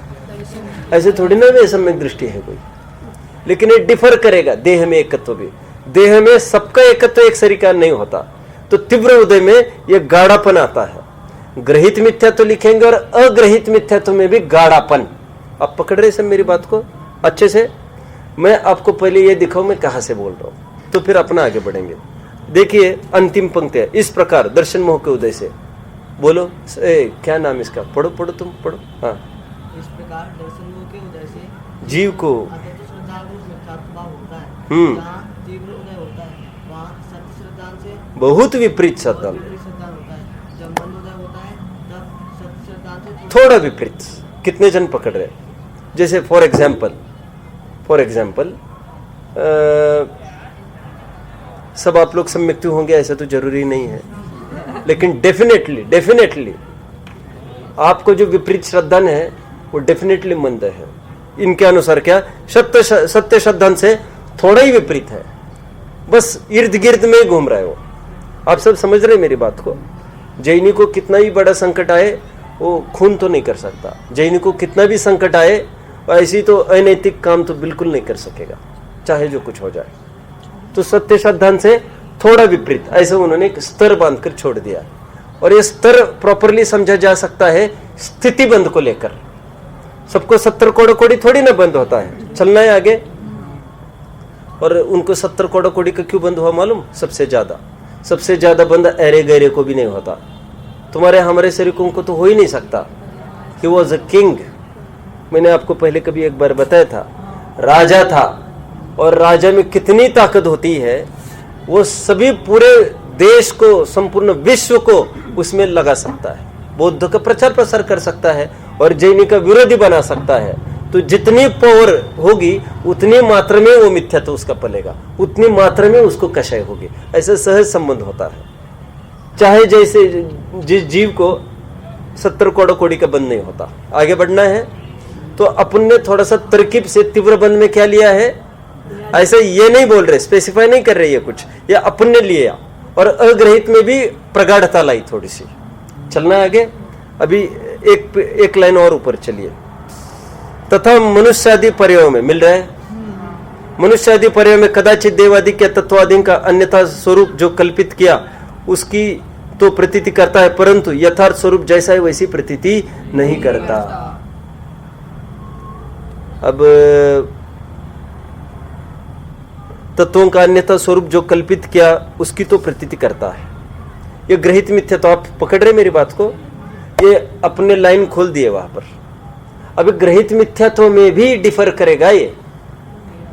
ऐसे थोड़ी ना वे सम्यक दृष्टि है कोई, लेकिन ये डिफर करेगा। देह में एकत्व भी, देह में सबका एकत्व एक सरीका नहीं होता। तो तीव्र उदय में ये गाढ़ापन आता है। ग्रहित मिथ्यात्व लिखेंगे और अग्रहित मिथ्यात्व में भी गाढ़ापन। आप पकड़ रहे सब मेरी बात को अच्छे से? मैं आपको पहले ये दिखाऊं मैं कहां से बोल रहा हूं, तो फिर अपना आगे बढ़ेंगे। देखिए अंतिम पंक्ति है इस प्रकार, दर्शन मोह के उदय से। बोलो क्या नाम इसका? पढ़ो पढ़ो, तुम पढ़ो। हाँ, इस प्रकार दर्शन मोह के उदय से जीव को तीव्र उदय होता है, वहाँ सत्य श्रद्धान से बहुत विपरीत श्रद्धान होता है। जब मन उदय होता है तब सत्य श्रद्धान से थोड़ा विपरीत। कितने जन पकड़ रहे? जैसे फॉर एग्जाम्पल सब आप लोग सम्यक्ति होंगे ऐसा तो जरूरी नहीं है, लेकिन डेफिनेटली आपको जो विपरीत श्रद्धान है वो डेफिनेटली मंद है। इनके अनुसार क्या? सत्य श्रद्धान से थोड़ा ही विपरीत है, बस इर्द गिर्द में घूम रहा है वो। आप सब समझ रहे मेरी बात को? जैनी को कितना ही बड़ा संकट आए वो खून तो नहीं कर सकता। जैनी को कितना भी संकट आए ऐसी तो अनैतिक काम तो बिल्कुल नहीं कर सकेगा, चाहे जो कुछ हो जाए। तो सत्य श्रद्धान से थोड़ा विपरीत, ऐसे उन्होंने एक स्तर बांधकर छोड़ दिया। और ये स्तर प्रॉपरली समझा जा सकता है स्थिति बंद को लेकर। सबको 70 कोड़ी थोड़ी ना बंद होता है, चलना है आगे। और उनको 70 कोड़ी का क्यों बंद हुआ मालूम? सबसे ज्यादा बंद अरे गहरे को भी नहीं होता। तुम्हारे हमारे शरीकों को तो हो ही नहीं सकता। He was a king. मैंने आपको पहले कभी एक बार बताया था, राजा था, और राजा में कितनी ताकत होती है, वो सभी पूरे देश को, संपूर्ण विश्व को उसमें लगा सकता है। बौद्ध का प्रचार प्रसार कर सकता है और जैनी का विरोधी बना सकता है। तो जितनी पावर होगी उतनी मात्रा में वो मिथ्यात्व उसका पलेगा, उतनी मात्रा में उसको कषाय होगी। ऐसा सहज संबंध होता है। चाहे जैसे जिस जीव को 70 कोड़ी का बंध नहीं होता। आगे बढ़ना है तो अपन ने थोड़ा सा तरकीब से तीव्र बंध में क्या लिया है, ऐसे ये नहीं बोल रहे, स्पेसिफाई नहीं कर रहे ये कुछ, ये अपन ने लिया। और अग्रहित में भी प्रगाढ़ता लाई थोड़ी सी। चलना है आगे। अभी एक लाइन और ऊपर चलिए। तथा मनुष्यादि पर्यायों में मिल रहा है। मनुष्यादि पर्यायों में कदाचित देवादि के तत्वादि का अन्यथा स्वरूप जो कल्पित किया उसकी तो प्रतीति करता है, परंतु यथार्थ स्वरूप जैसा है वैसी प्रतीति नहीं करता। अब तत्वों का अन्यथा स्वरूप जो कल्पित किया उसकी तो प्रतीति करता है। ये ग्रहित मिथ्या, तो आप पकड़ रहे मेरी बात को, ये अपने लाइन खोल दिए वहां पर। अब ग्रहित मिथ्यात्व में भी डिफर करेगा, ये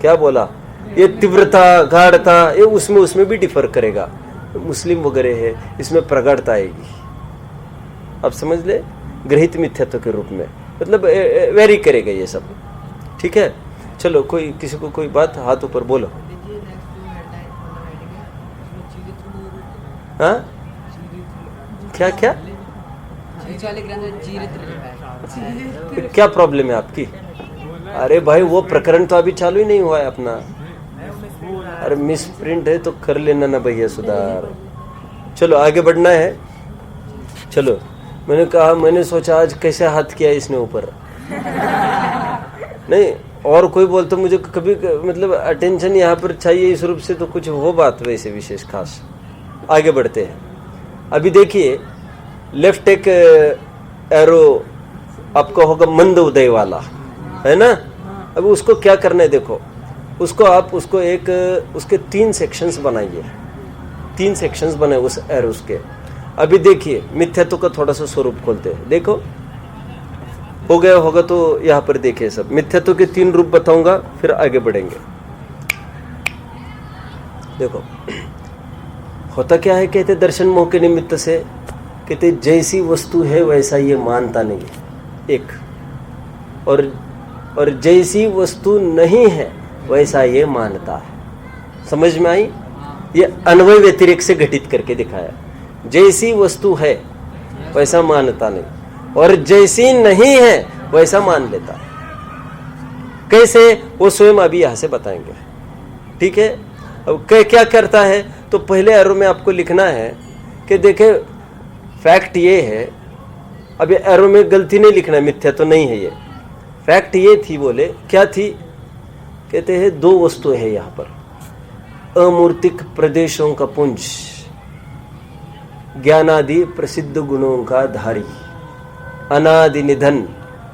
क्या बोला, ये तीव्रता गाढ़ता ये उसमें भी डिफर करेगा। मुस्लिम वगैरह है, इसमें प्रगाढ़ता आएगी, आप समझ ले, ग्रहित मिथ्यात्व के रूप में, मतलब वेरी करेगा ये सब। ठीक है, चलो कोई किसी को कोई बात, हाथ ऊपर बोलो। हाँ क्या क्या क्या प्रॉब्लम है आपकी? अरे भाई वो प्रकरण तो अभी चालू ही नहीं हुआ है अपना। अरे मिस प्रिंट है तो कर लेना ना भैया सुधार। चलो आगे बढ़ना है। चलो मैंने सोचा आज कैसे हाथ किया इसने ऊपर। नहीं और कोई बोलते मुझे कभी मतलब अटेंशन यहाँ पर चाहिए इस रूप से, तो कुछ हो बात वैसे विशेष खास। आगे बढ़ते हैं। अभी देखिए लेफ्ट एक एरो आपका होगा मंद उदय वाला, है ना। अब उसको क्या करना है देखो, उसको आप उसके 3 सेक्शंस बनाइए, 3 सेक्शंस बनाए उस एरोस के। अभी देखिए मिथ्यात्व का थोड़ा सा स्वरूप खोलते हैं, देखो हो गया होगा तो यहाँ पर देखिए सब मिथ्यात्व के 3 रूप बताऊंगा, फिर आगे बढ़ेंगे। देखो होता क्या है, कहते दर्शन मोह के निमित्त से कहते जैसी वस्तु है वैसा ये मानता नहीं है एक, और जैसी वस्तु नहीं है वैसा ये मानता है। समझ में आई? ये अन्वय व्यतिरेक से घटित करके दिखाया। जैसी वस्तु है वैसा मानता नहीं, और जैसी नहीं है वैसा मान लेता है। कैसे, वो स्वयं अभी यहां से बताएंगे। ठीक है, अब क्या करता है, तो पहले एरो में आपको लिखना है कि देखे फैक्ट ये है। अब ये एरो में गलती नहीं लिखना है, मिथ्या तो नहीं है ये। फैक्ट ये थी, बोले क्या थी, कहते हैं 2 वस्तुएं हैं यहाँ पर, अमूर्तिक प्रदेशों का पुंज, ज्ञानादि प्रसिद्ध गुणों का धारी, अनादि निधन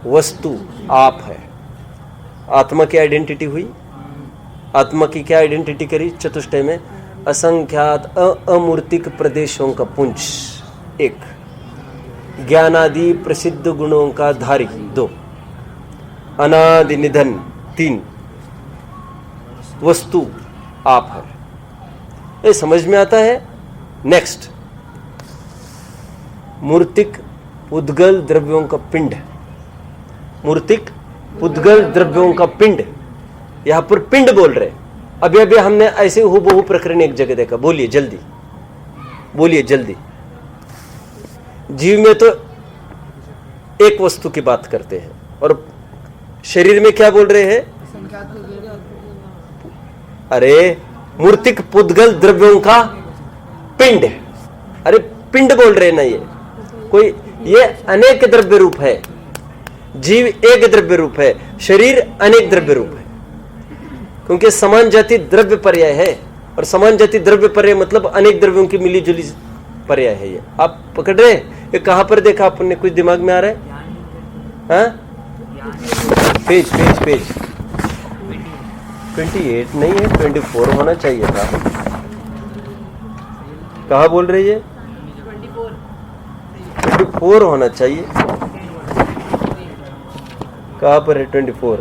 वस्तु आप है। आत्मा की आइडेंटिटी हुई, आत्मा की क्या आइडेंटिटी करी चतुष्टय में, असंख्यात अमूर्तिक प्रदेशों का पुंज 1, ज्ञानादि प्रसिद्ध गुणों का धारी 2, अनादि निधन 3, वस्तु आप है। ये समझ में आता है। नेक्स्ट, मूर्तिक उद्गल द्रव्यों का पिंड, मूर्तिक उद्गल द्रव्यों का पिंड, यहां पर पिंड बोल रहे। अभी हमने ऐसे हूबहू प्रकरण एक जगह देखा, बोलिए जल्दी, बोलिए जल्दी। जीव में तो एक वस्तु की बात करते हैं, और शरीर में क्या बोल रहे हैं? अरे मूर्तिक पुद्गल द्रव्यों का पिंड, अरे पिंड बोल रहे ना, ये कोई, ये अनेक द्रव्य रूप है। जीव एक द्रव्य रूप है, शरीर अनेक द्रव्य रूप है, क्योंकि समान जाति द्रव्य पर्याय है, और समान जाति द्रव्य पर्याय मतलब अनेक द्रव्यों की मिली जुली पर्याय है। ये आप पकड़ रहे हैं? ये कहां पर देखा आपने, कुछ दिमाग में आ रहा है? हाँ? पेज 28 नहीं है, 24 होना चाहिए था। कहा बोल रही है? 24 होना चाहिए। कहां पर है 24?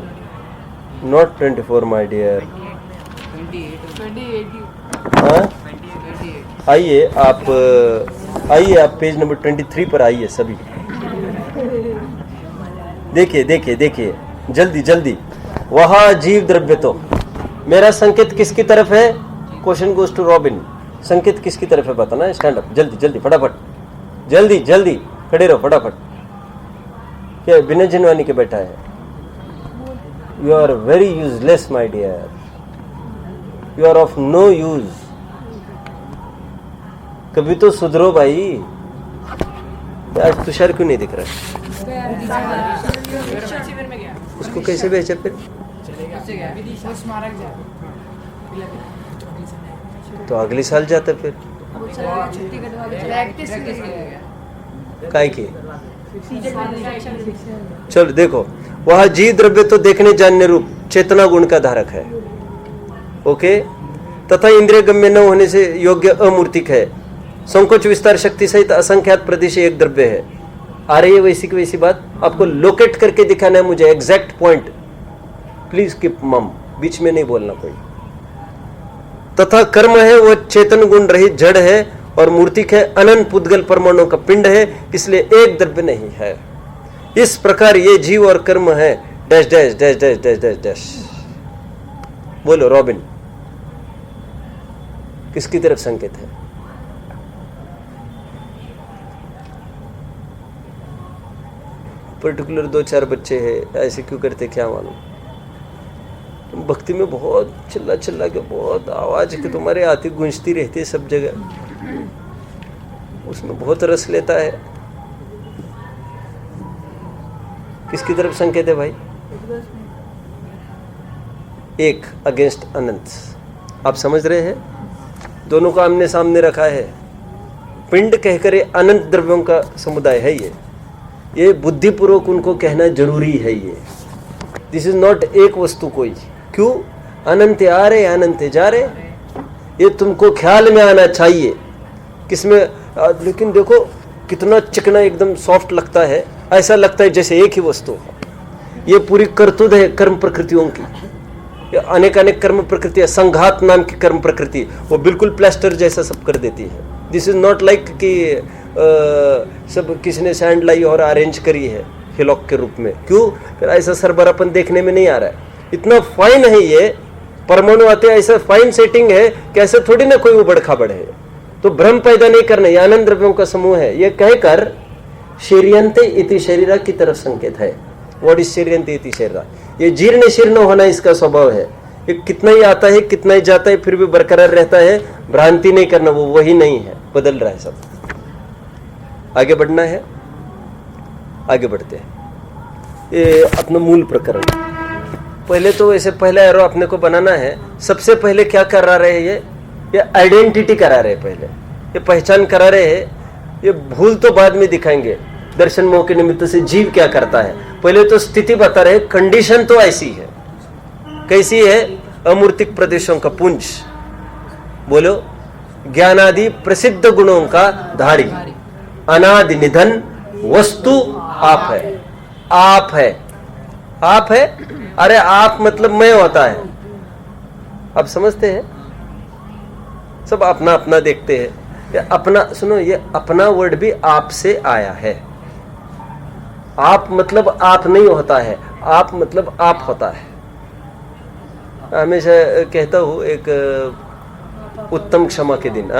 Not 24 my dear. हाँ, आइए आप पेज नंबर 23 पर आइए सभी। देखिए जल्दी। वहां जीव द्रव्य, तो मेरा संकेत किसकी तरफ है? Question goes to Robin. संकेत किसकी तरफ है बताना। स्टैंड अप, जल्दी फटाफट, जल्दी खड़े रहो फटाफट। क्या बिना जिनवानी के बैठा है? You are very useless my dear, you are of no use. कभी तो सुधरो भाई। आज तुषार क्यों नहीं दिख रहा? उसको कैसे भेजा फिर? तो अगले साल जाता फिर। काय की चलो देखो, वह जीव द्रव्य तो देखने जानने रूप चेतना गुण का धारक है, ओके, तथा इंद्रिय गम्य न होने से योग्य अमूर्तिक है, संकोच विस्तार शक्ति सहित असंख्यात प्रदेश एक द्रव्य है। आ रही है वैसी की वैसी बात, आपको लोकेट करके दिखाना है मुझे एग्जैक्ट पॉइंट, प्लीज कीप मम, बीच में नहीं बोलना कोई। तथा कर्म है वह चेतन गुण रहित जड़ है और मूर्तिक है, अनंत पुद्गल परमाणु का पिंड है, इसलिए एक द्रव्य नहीं है। इस प्रकार ये जीव और कर्म है dash dash dash dash dash dash dash. बोलो रॉबिन, किसकी तरफ संकेत है? पर्टिकुलर 2-4 बच्चे हैं, ऐसे क्यों करते क्या मालूम। भक्ति में बहुत चिल्ला चिल्ला के बहुत आवाज की तुम्हारे आती गूंजती रहती है सब जगह, उसमें बहुत रस लेता है। किसकी तरफ संकेत है भाई? एक अगेंस्ट अनंत, आप समझ रहे हैं? दोनों को आमने सामने रखा है। पिंड कहकर अनंत द्रव्यों का समुदाय है ये बुद्धिपूर्वक उनको कहना जरूरी है। ये दिस इज नॉट एक वस्तु कोई, क्यों? अनंत आ रहे अनंत जा रहे, ये तुमको ख्याल में आना चाहिए। किसमें? लेकिन देखो कितना चिकना एकदम सॉफ्ट लगता है, ऐसा लगता है जैसे एक ही वस्तु है। ये पूरी करतूत है कर्म प्रकृतियों की, अनेक अनेक कर्म प्रकृति, संघात नाम की कर्म प्रकृति, वो बिल्कुल प्लास्टर जैसा सब कर देती है। दिस इज नॉट लाइक कि सब किसी ने सैंड लाई और अरेंज करी है हिलॉक के रूप में, क्यों? फिर ऐसा सरबरापन देखने में नहीं आ रहा है। इतना फाइन है ये परमाणु आते, ऐसा फाइन सेटिंग है कि ऐसे थोड़ी ना कोई उबड़ खाबड़ है। तो भ्रम पैदा नहीं करना, ये आनंद द्रव्यों का समूह है। ये कहकर शरीरंते इति शरीरा की तरफ संकेत है। व्हाट इज शरीरंते इति शरीरा? ये जीर्ण शीर्ण होना इसका स्वभाव है। ये कितना ही आता है कितना ही जाता है फिर भी बरकरार रहता है। भ्रांति नहीं करना, वो वही नहीं है, बदल रहा है सब। आगे बढ़ना है, आगे बढ़ते हैं। ये अपना मूल प्रकरण, पहले तो ऐसे पहला एरो अपने को बनाना है। सबसे पहले क्या करा रहे हैं? ये आइडेंटिटी करा रहे, पहले ये पहचान करा रहे हैं। ये भूल तो बाद में दिखाएंगे, दर्शन मोह के निमित्त से जीव क्या करता है। पहले तो स्थिति बता रहे, कंडीशन तो ऐसी है। कैसी है? अमूर्तिक प्रदेशों का पुंज, बोलो ज्ञानादि प्रसिद्ध गुणों का धारी, अनादि निधन वस्तु आप है। आप है, आप है, अरे आप मतलब मैं होता है। अब समझते हैं? सब अपना अपना देखते हैं। ये अपना, सुनो, ये अपना वर्ड भी आप से आया है। आप मतलब आप नहीं होता है, आप मतलब आप होता है। हमेशा कहता हूं एक उत्तम क्षमा के दिन,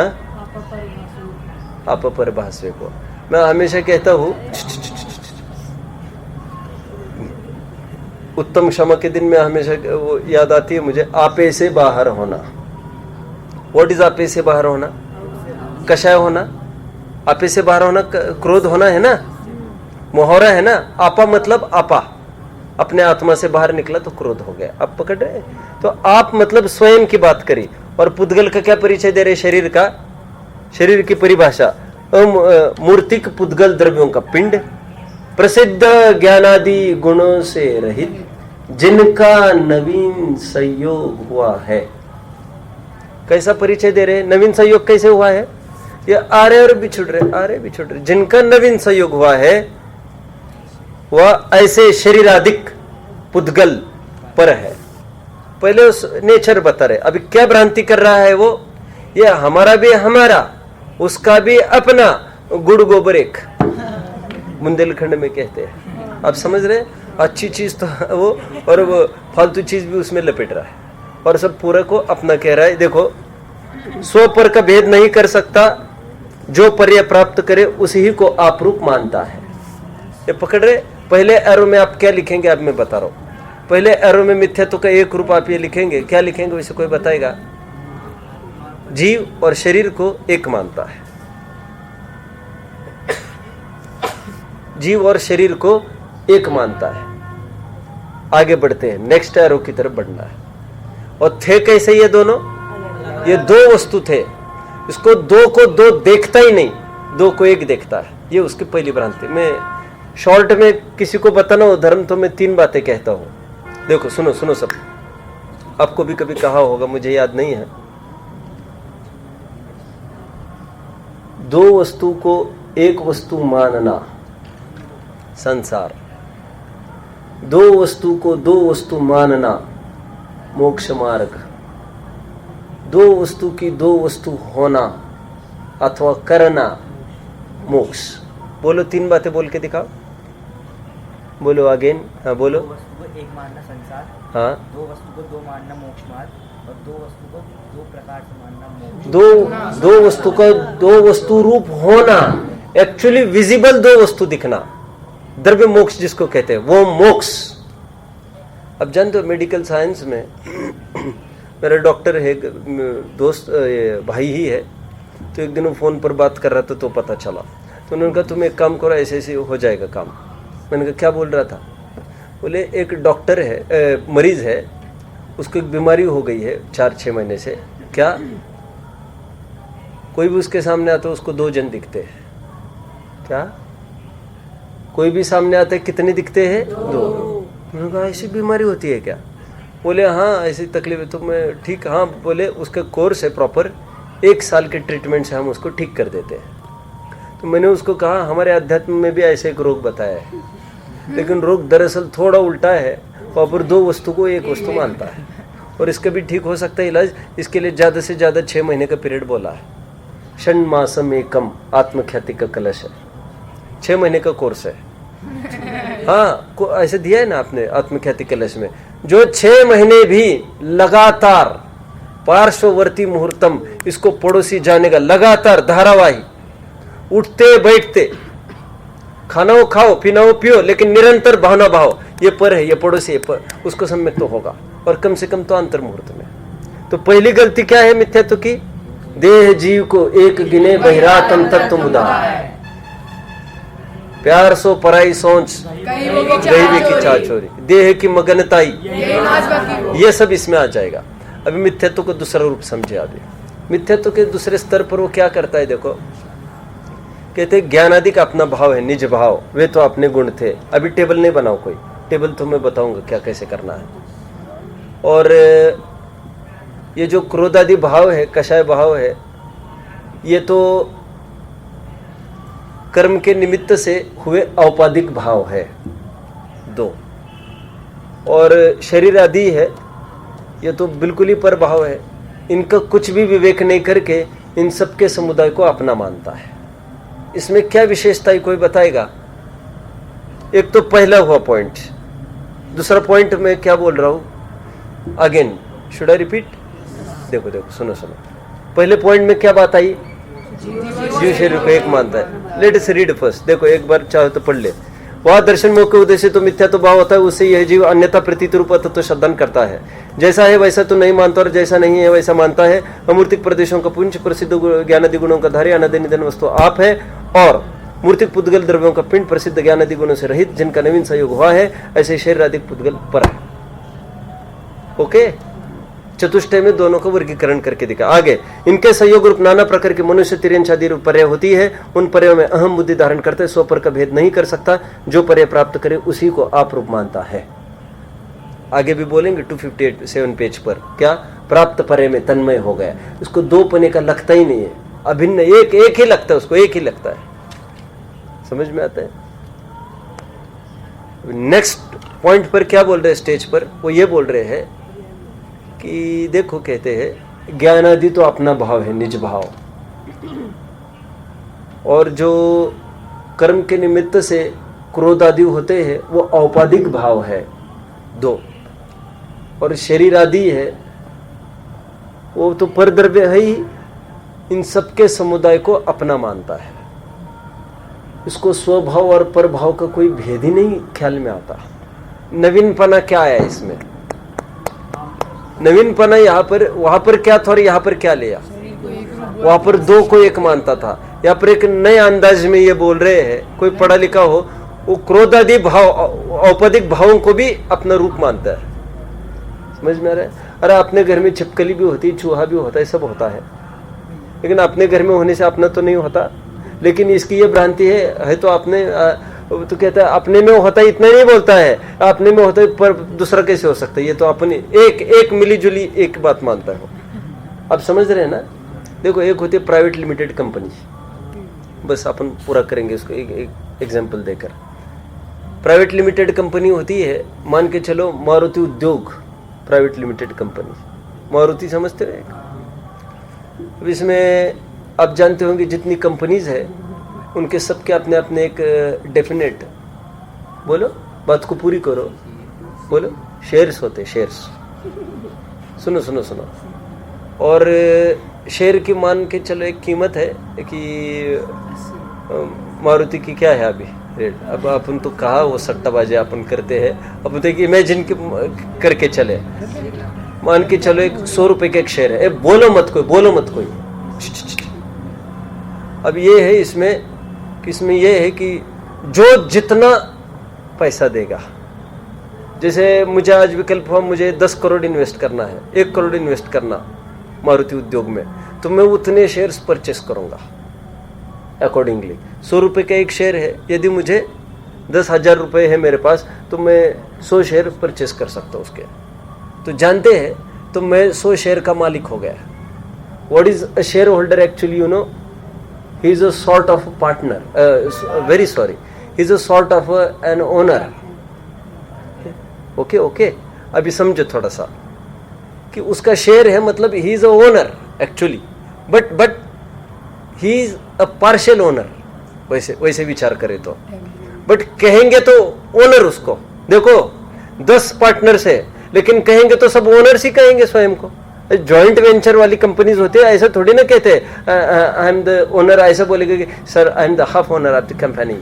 आप परिभाषे को मैं हमेशा कहता हूं, उत्तम क्षमा के दिन में हमेशा वो याद आती है मुझे, आपे से बाहर होना। व्हाट इज आपे से बाहर होना? कषाय होना, आपे से बाहर होना, क्रोध होना है ना, मोहरा है ना। आपा मतलब आपा, अपने आत्मा से बाहर निकला तो क्रोध हो गया। आप पकड़ रहे? तो आप मतलब स्वयं की बात करी। और पुद्गल का क्या परिचय दे रहे? शरीर का, शरीर की परिभाषा मूर्तिक पुद्गल द्रव्यों का पिंड, प्रसिद्ध ज्ञानादि गुणों से रहित, जिनका नवीन संयोग हुआ है। कैसा परिचय दे रहे? नवीन संयोग कैसे हुआ है? ये आ रहे और बिछुड़ रहे, आ रहे बिछुड़ रहे। जिनका नवीन संयोग हुआ है वह ऐसे शरीराधिक पुद्गल पर है। पहले उस नेचर बता रहे, अभी क्या भ्रांति कर रहा है वो? ये हमारा भी हमारा, उसका भी अपना, गुड़ गोबर एक, बुंदेलखंड में कहते हैं। आप समझ रहे? अच्छी चीज तो वो, और वो फालतू चीज भी उसमें लपेट रहा है, और सब पूरा को अपना कह रहा है। देखो, स्व पर का भेद नहीं कर सकता, जो पर्याय प्राप्त करे उसी को आप रूप मानता है। ये पकड़ रहे? पहले एरो में आप क्या लिखेंगे? अब मैं बता रहा हूं। पहले एरो में मिथ्यात्व का एक रूप आप ये लिखेंगे, क्या लिखेंगे वैसे कोई बताएगा? जीव और शरीर को एक मानता है, जीव और शरीर को एक मानता है। आगे बढ़ते हैं, नेक्स्ट एरो की तरफ बढ़ना है। और थे कैसे ये दोनों? ये दो वस्तु थे, इसको दो को दो देखता ही नहीं, दो को एक देखता है। ये उसकी पहली भ्रांति। मैं शॉर्ट में किसी को बताना हो धर्म तो मैं 3 बातें कहता हूं। देखो सुनो सुनो सब, आपको भी कभी कहा होगा, मुझे याद नहीं है। 2 वस्तु को एक वस्तु मानना संसार, 2 वस्तु को 2 वस्तु मानना मोक्ष मार्ग, 2 वस्तु की 2 वस्तु होना अथवा करना मोक्ष। बोलो 3 बातें बोल के दिखाओ, बोलो अगेन। हाँ बोलो। 2 वस्तु को एक मानना संसार, हाँ 2 वस्तु को 2 मानना मोक्ष मार्ग, और 2 वस्तु को 2 प्रकार से मानना मोक्ष। दो वस्तु का 2 वस्तु रूप होना, एक्चुअली विजिबल 2 वस्तु दिखना, द्रव्य मोक्ष जिसको कहते हैं, वो मोक्ष। अब जानते हो मेडिकल साइंस में मेरा डॉक्टर है दोस्त, भाई ही है, तो एक दिन वो फोन पर बात कर रहा था तो पता चला। तो उन्होंने कहा तुम एक काम करो, ऐसे ऐसे हो जाएगा काम। मैंने कहा क्या बोल रहा था? बोले एक डॉक्टर है, मरीज है, उसको एक बीमारी हो गई है 4-6 महीने से। क्या? कोई भी उसके सामने आता है उसको 2 जन दिखते हैं। क्या? कोई भी सामने आता है कितने दिखते हैं? 2। मैंने कहा ऐसी बीमारी होती है क्या? बोले हाँ ऐसी तकलीफ है। तो मैं ठीक, हाँ। बोले उसका कोर्स है प्रॉपर, 1 साल के ट्रीटमेंट से हम उसको ठीक कर देते हैं। तो मैंने उसको कहा हमारे अध्यात्म में भी ऐसे एक रोग बताया है, लेकिन रोग दरअसल थोड़ा उल्टा है, वहाँ पर 2 वस्तु को 1 वस्तु मानता है, और इसका भी ठीक हो सकता है इलाज। इसके लिए ज़्यादा से ज़्यादा 6 महीने का पीरियड बोला है। षण्मासम एकम आत्मख्याति का कलश है, 6 महीने का कोर्स है। हाँ ऐसे दिया है ना आपने आत्मख्याति कलश में, जो 6 महीने भी लगातार पार्श्ववर्ती मुहूर्तम, इसको पड़ोसी जानेगा, लगातार धारावाही, उठते बैठते, खाना हो खाओ, पीना हो पियो, लेकिन निरंतर भावना भाव, ये पर है, ये पड़ोसी है, पर उसको सम्यक तो होगा, और कम से कम तो अंतर मुहूर्त में। तो पहली गलती क्या है मिथ्यात्व की? देह जीव को एक गिने बहिरातम तत्व मुदा, प्यार सो पराई सोच, दैवी की चाह चोरी, देह की मगनताई, ये सब इसमें आ जाएगा। अभी मिथ्यात्व को दूसरा रूप समझे। अभी मिथ्यात्व के दूसरे स्तर पर वो क्या करता है देखो, कहते ज्ञानादि का अपना भाव है, निज भाव, वे तो अपने गुण थे। अभी टेबल नहीं बनाओ, कोई टेबल तो मैं बताऊंगा क्या कैसे करना है। और ये जो क्रोधादि भाव है, कषाय भाव है, ये तो कर्म के निमित्त से हुए औपाधिक भाव है 2, और शरीर आदि है, ये तो बिल्कुल ही पर भाव है। इनका कुछ भी विवेक नहीं करके इन सबके समुदाय को अपना मानता है। इसमें क्या विशेषता है कोई बताएगा? एक तो पहला हुआ पॉइंट। दूसरा पॉइंट में क्या बोल रहा हूं? Again should I repeat? देखो देखो सुनो सुनो, पहले पॉइंट में क्या बात आई? जीव शरीर को एक मानता है। Let us read first. देखो एक बार चाहे तो पढ़ ले। वह दर्शन मोह के उद्देश्य तो मिथ्या तो भाव होता है, उससे यह जीव अन्यथा प्रतीत रूप तत्व श्रद्धान करता है। जैसा है वैसा तो नहीं मानता, और जैसा नहीं है वैसा मानता है। अमूर्तिक प्रदेशों का पुंज प्रसिद्ध ज्ञानादि गुणों का धारी अनादि निधन वस्तु आप है, और मूर्तिक पुद्गल द्रव्यों का पिंड प्रसिद्ध ज्ञानादि गुणों से रहित, जिनका नवीन संयोग हुआ है, ऐसे शरीर आदि पुद्गल पर है। ओके, चतुष्टय में दोनों का वर्गीकरण करके दिखा। आगे, इनके संयोग रूप नाना प्रकार की मनुष्य तिर्यंश आदि रूप पर्याय होती है। उन पर्यायों में अहम बुद्धि धारण करते स्वपर का भेद नहीं कर सकता। जो पर्याय प्राप्त करे उसी को आप रूप मानता है। आगे भी बोलेंगे 257 पेज पर, क्या प्राप्त पर्याय में तन्मय हो गया, इसको 2 पने का लगता ही नहीं है, अभिन्न एक ही लगता है, उसको एक ही लगता है। समझ में आता है? नेक्स्ट पॉइंट पर क्या बोल रहे हैं स्टेज पर? वो ये बोल रहे हैं कि देखो, कहते हैं ज्ञानादि तो अपना भाव है, निज भाव, और जो कर्म के निमित्त से क्रोध आदि होते हैं वो औपाधिक भाव है 2, और शरीर आदि है वो तो परद्रव्य है ही। इन सबके समुदाय को अपना मानता है। इसको स्वभाव और परभाव का कोई भेद ही नहीं ख्याल में आता। नवीनपना क्या है इसमें? नवीनपना यहाँ पर, वहां पर क्या था और यहाँ पर क्या लिया? वहां पर 2 को एक मानता था, यहाँ पर एक नए अंदाज में ये बोल रहे हैं। कोई पढ़ा लिखा हो वो क्रोध आदि भाव, औपदिक भावों को भी अपना रूप मानता है। समझ में आ रहा है? अरे अपने घर में छिपकली भी होती है, चूहा भी होता है, सब होता है। लेकिन अपने घर में होने से अपना तो नहीं होता। लेकिन इसकी ये भ्रांति है तो अपने तो कहता है अपने में होता है, इतना नहीं बोलता है अपने में होता है, पर दूसरा कैसे हो सकता है, ये तो अपनी एक मिली जुली एक बात मानता है। आप समझ रहे हैं ना। देखो, एक होती है प्राइवेट लिमिटेड कंपनी, बस अपन पूरा करेंगे इसको एक एग्जाम्पल देकर। प्राइवेट लिमिटेड कंपनी होती है, मान के चलो मारुति उद्योग प्राइवेट लिमिटेड कंपनी, मारुति समझते हो। अब इसमें आप जानते होंगे जितनी कंपनीज है उनके सबके अपने अपने एक डेफिनेट, बोलो बात को पूरी करो, बोलो, शेयर्स होते, शेयर्स। सुनो सुनो सुनो। और शेयर की मान के चलो एक कीमत है कि मारुति की क्या है अभी रेट। अब अपन तो कहा वो सट्टाबाजी अपन करते हैं, अब तो इमेजिन करके चले, मान के चलो 100 रुपए का एक शेयर है। बोलो मत कोई, बोलो मत कोई। अब ये है इसमें ये है कि जो जितना पैसा देगा, जैसे मुझे आज विकल्प हुआ मुझे 10 करोड़ इन्वेस्ट करना है, 1 करोड़ इन्वेस्ट करना मारुति उद्योग में, तो मैं उतने शेयर्स परचेस करूंगा अकॉर्डिंगली। 100 रुपए का एक शेयर है, यदि मुझे 10,000 रुपए है मेरे पास तो मैं 100 शेयर परचेस कर सकता हूँ उसके। तो जानते हैं, तो मैं 100 शेयर का मालिक हो गया। What is a share holder actually, you know, he is a sort of a partner, very sorry, he is a sort of an owner. okay, अभी समझो थोड़ा सा कि उसका शेयर है, मतलब he is a owner actually, but he is a partial owner, वैसे विचार करें तो। बट कहेंगे तो ओनर उसको, देखो 10 पार्टनर्स है, लेकिन कहेंगे तो सब ओनर्स ही कहेंगे स्वयं को। जॉइंट वेंचर वाली कंपनीज होती है, ऐसा थोड़ी ना कहते आई एम द ओनर, ऐसा बोलेगा कि sir I am the half owner of the company.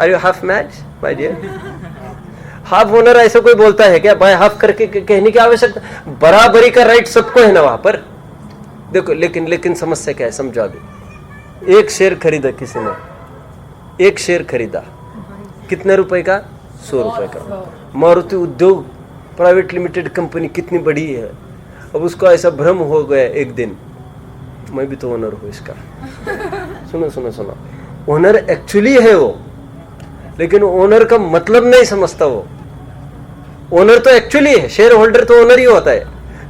Are you half match my dear? Half owner ऐसा कोई बोलता है क्या? बाय हाफ करके कहने की आवश्यकता, बराबरी का राइट सबको है ना वहां पर। देखो लेकिन समस्या क्या है, समझो। अभी एक शेयर खरीदा किसी ने, एक शेयर खरीदा कितने रुपए का? 100 रुपए का। मारुति उद्योग प्राइवेट लिमिटेड कंपनी कितनी बड़ी है। अब उसको ऐसा भ्रम हो गया एक दिन, मैं भी तो ओनर हूं इसका। सुनो, ओनर एक्चुअली है वो, लेकिन ओनर का मतलब नहीं समझता वो। ओनर तो एक्चुअली है, शेयर होल्डर तो ओनर ही होता है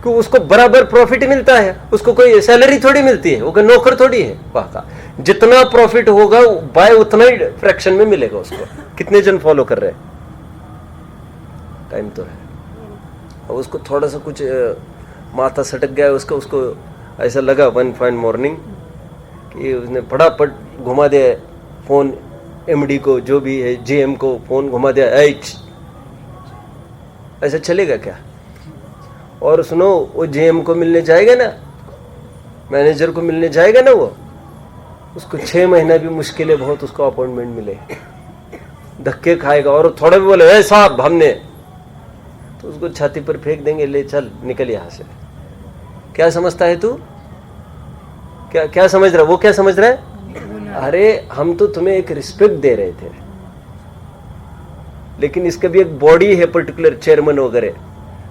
कि उसको बराबर प्रॉफिट मिलता है, उसको कोई सैलरी थोड़ी मिलती है, वो कोई नौकर थोड़ी है वहां का। जितना प्रॉफिट होगा बाय उतना ही फ्रैक्शन में मिलेगा उसको। कितने जन फॉलो कर रहे हैं? टाइम तो है। अब उसको थोड़ा सा कुछ माथा सटक गया उसको ऐसा लगा वन फाइन मॉर्निंग कि उसने फटाफट घुमा दिया फोन एमडी को, जो भी है जीएम को फोन घुमा दिया, ऐसा चलेगा क्या? और सुनो, वो जीएम को मिलने जाएगा ना, मैनेजर को मिलने जाएगा ना, वो उसको 6 महीना भी मुश्किल है बहुत उसको अपॉइंटमेंट मिले, धक्के खाएगा। और थोड़ा भी बोले ए साहब हमने, तो उसको छाती पर फेंक देंगे, ले चल निकल यहां से। क्या समझता है तू? क्या समझ रहा है वो? क्या समझ रहा है? अरे हम तो तुम्हें एक रिस्पेक्ट दे रहे थे, लेकिन इसका भी एक बॉडी है पर्टिकुलर, चेयरमैन वगैरह।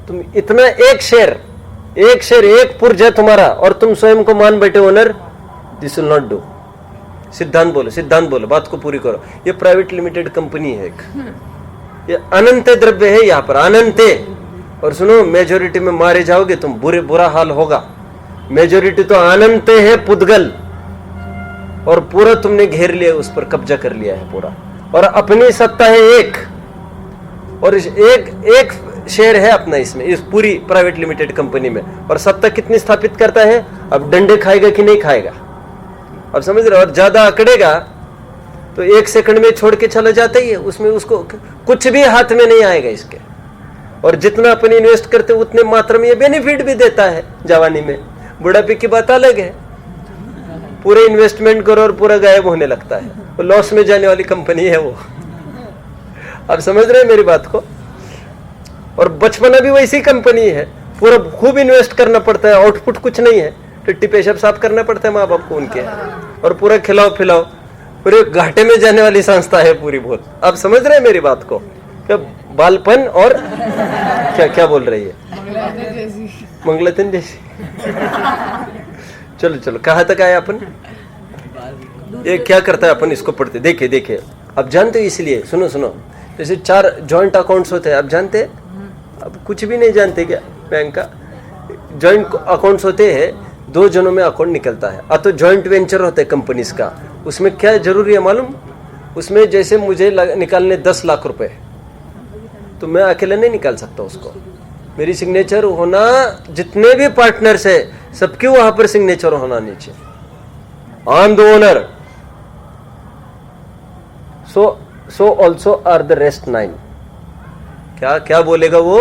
तुम इतना एक शेयर एक पुर्जा तुम्हारा, और तुम स्वयं को मान बैठे owner. This will not do. सिद्धांत बोलो, बात को पूरी करो। ये प्राइवेट लिमिटेड कंपनी है एक, ये अनंत द्रव्य है यहाँ पर, अनंत। और सुनो, मेजोरिटी में मारे जाओगे तुम, बुरा हाल होगा। मेजोरिटी तो अनंत है, पुद्गल, और पूरा तुमने घेर लिया, उस पर कब्जा कर लिया है पूरा, और अपनी सत्ता है एक, और एक शेयर है अपना इसमें, इस पूरी प्राइवेट लिमिटेड कंपनी में। और सत्ता कितनी स्थापित करता है? अब डंडे खाएगा कि नहीं खाएगा? अब समझ रहे हो? और ज्यादा अकड़ेगा तो 1 सेकंड में छोड़ के चला जाता ही है, उसमें उसको कुछ भी हाथ में नहीं आएगा इसके। और जितना अपन इन्वेस्ट करते उतने मात्रा में ये बेनिफिट भी देता है जवानी में। बुढ़ापे की बात अलग है, पूरे इन्वेस्टमेंट करो और पूरा गायब होने लगता है, वो लॉस में जाने वाली कंपनी है वो। आप समझ रहे हैं मेरी बात को? और बचपना भी वैसी कंपनी है, पूरा खूब इन्वेस्ट करना पड़ता है, आउटपुट कुछ नहीं है, टट्टी पेशाब साफ करना पड़ता है माँ बाप को उनके, और पूरा खिलाओ पिलाओ, पूरे घाटे में जाने वाली संस्था है पूरी बहुत। आप समझ रहे हैं मेरी बात को? क्या बालपन और क्या बोल रही है? मंगलातन जैसी। चलो चलो, कहाँ तक आए अपन? ये क्या करता है अपन, इसको पढ़ते, देखिए देखिए, अब जानते हो, इसलिए सुनो सुनो, जैसे 4 जॉइंट अकाउंट्स होते हैं, अब जानते हैं? अब कुछ भी नहीं जानते क्या बैंक का? जॉइंट अकाउंट्स होते हैं, 2 जनों में अकाउंट निकलता है, तो जॉइंट वेंचर होता है कंपनीज का। उसमें क्या जरूरी है मालूम? उसमें जैसे मुझे निकालने 10 लाख रुपए, तो मैं अकेले नहीं निकाल सकता उसको, मेरी सिग्नेचर होना, जितने भी पार्टनर्स है सबके वहां पर सिग्नेचर होना नीचे, I am the owner, so also are the rest 9। क्या क्या बोलेगा वो?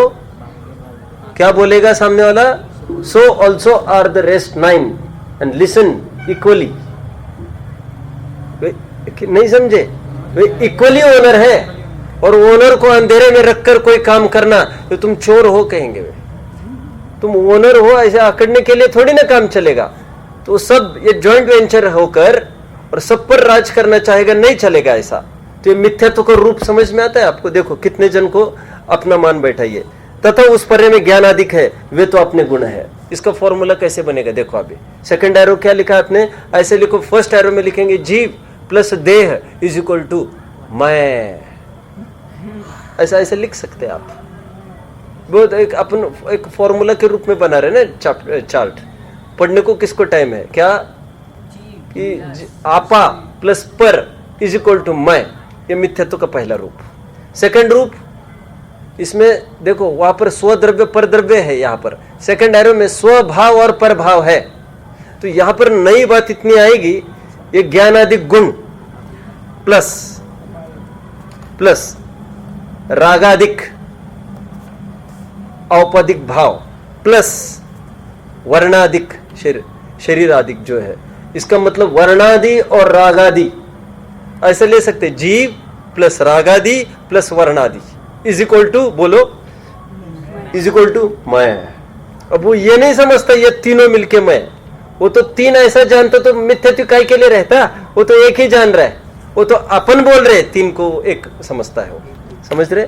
क्या बोलेगा सामने वाला? So also are the rest 9 and listen equally. नहीं समझे? वे इक्वली ओनर है, और ओनर को अंधेरे में रखकर कोई काम करना तो तुम चोर हो कहेंगे वे। तुम ओनर हो, ऐसे आकड़ने के लिए थोड़ी ना काम चलेगा। तो सब ये जॉइंट वेंचर होकर और सब पर राज करना चाहेगा, नहीं चलेगा ऐसा। तो ये मिथ्यात्व का रूप समझ में आता है आपको? देखो कितने जन को अपना मान बैठा ये, तथा उस पर्य में ज्ञान अधिक है, वे तो अपने गुण है। इसका फॉर्मूला कैसे बनेगा देखो। अभी सेकंड एरो क्या लिखा आपने? ऐसे लिखो, फर्स्ट एरो में लिखेंगे जीव प्लस देह इज इक्वल टू मैं। ऐसा ऐसे लिख सकते हैं आप। बहुत एक अपन एक फॉर्मूला के रूप में बना रहे ना चार्ट। पढ़ने को किसको टाइम है क्या? कि आपा प्लस पर इज इक्वल टू मैं, ये मिथ्यात्व का पहला रूप। सेकंड रूप, इसमें देखो वहां पर स्वद्रव्य परद्रव्य है, यहां पर सेकंड एरो में स्वभाव और परभाव है। तो यहां पर नई बात इतनी आएगी, ये ज्ञानादिक गुण प्लस प्लस रागादिक औपदिक भाव प्लस वर्णादिक शरीरादिक जो है, इसका मतलब वर्णादि और रागादि ऐसे ले सकते। जीव प्लस रागादि प्लस वर्णादि इज इक्वल टू, बोलो, इज इक्वल टू मैं। अब वो ये नहीं समझता ये तीनों मिलके मैं, वो तो 3 ऐसा जानता तो मिथ्यात्व काय के लिए रहता? वो तो एक ही जान रहा है, वो तो अपन बोल रहे, 3 को एक समझता है वो। समझ रहे?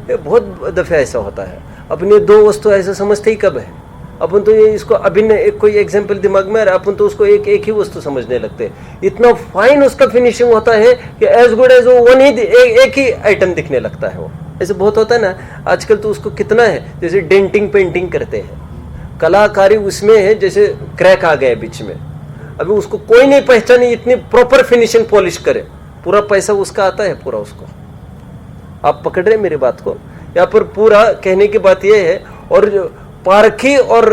ये बहुत दफे ऐसा होता है। अपने 2 वस्तु ऐसा समझते ही कब है? अपन तो ये इसको अभिन्न, एक कोई एग्जांपल दिमाग में आ रहा है, अपन तो उसको एक ही वस्तु समझने लगते हैं। इतना फाइन उसका फिनिशिंग होता है कि एज गुड एज वो वन ही एक ही आइटम दिखने लगता है वो। ऐसे बहुत होता है ना आजकल। तो उसको कितना है, जैसे डेंटिंग पेंटिंग करते हैं, कलाकारी उसमें है, जैसे क्रैक आ गए बीच में, अभी उसको कोई नहीं पहचाने, इतनी प्रॉपर फिनिशिंग पॉलिश करे, पूरा पैसा उसका आता है पूरा उसको। आप पकड़ रहे मेरी बात को? यहाँ पर पूरा कहने की बात यह है। और जो पारखी और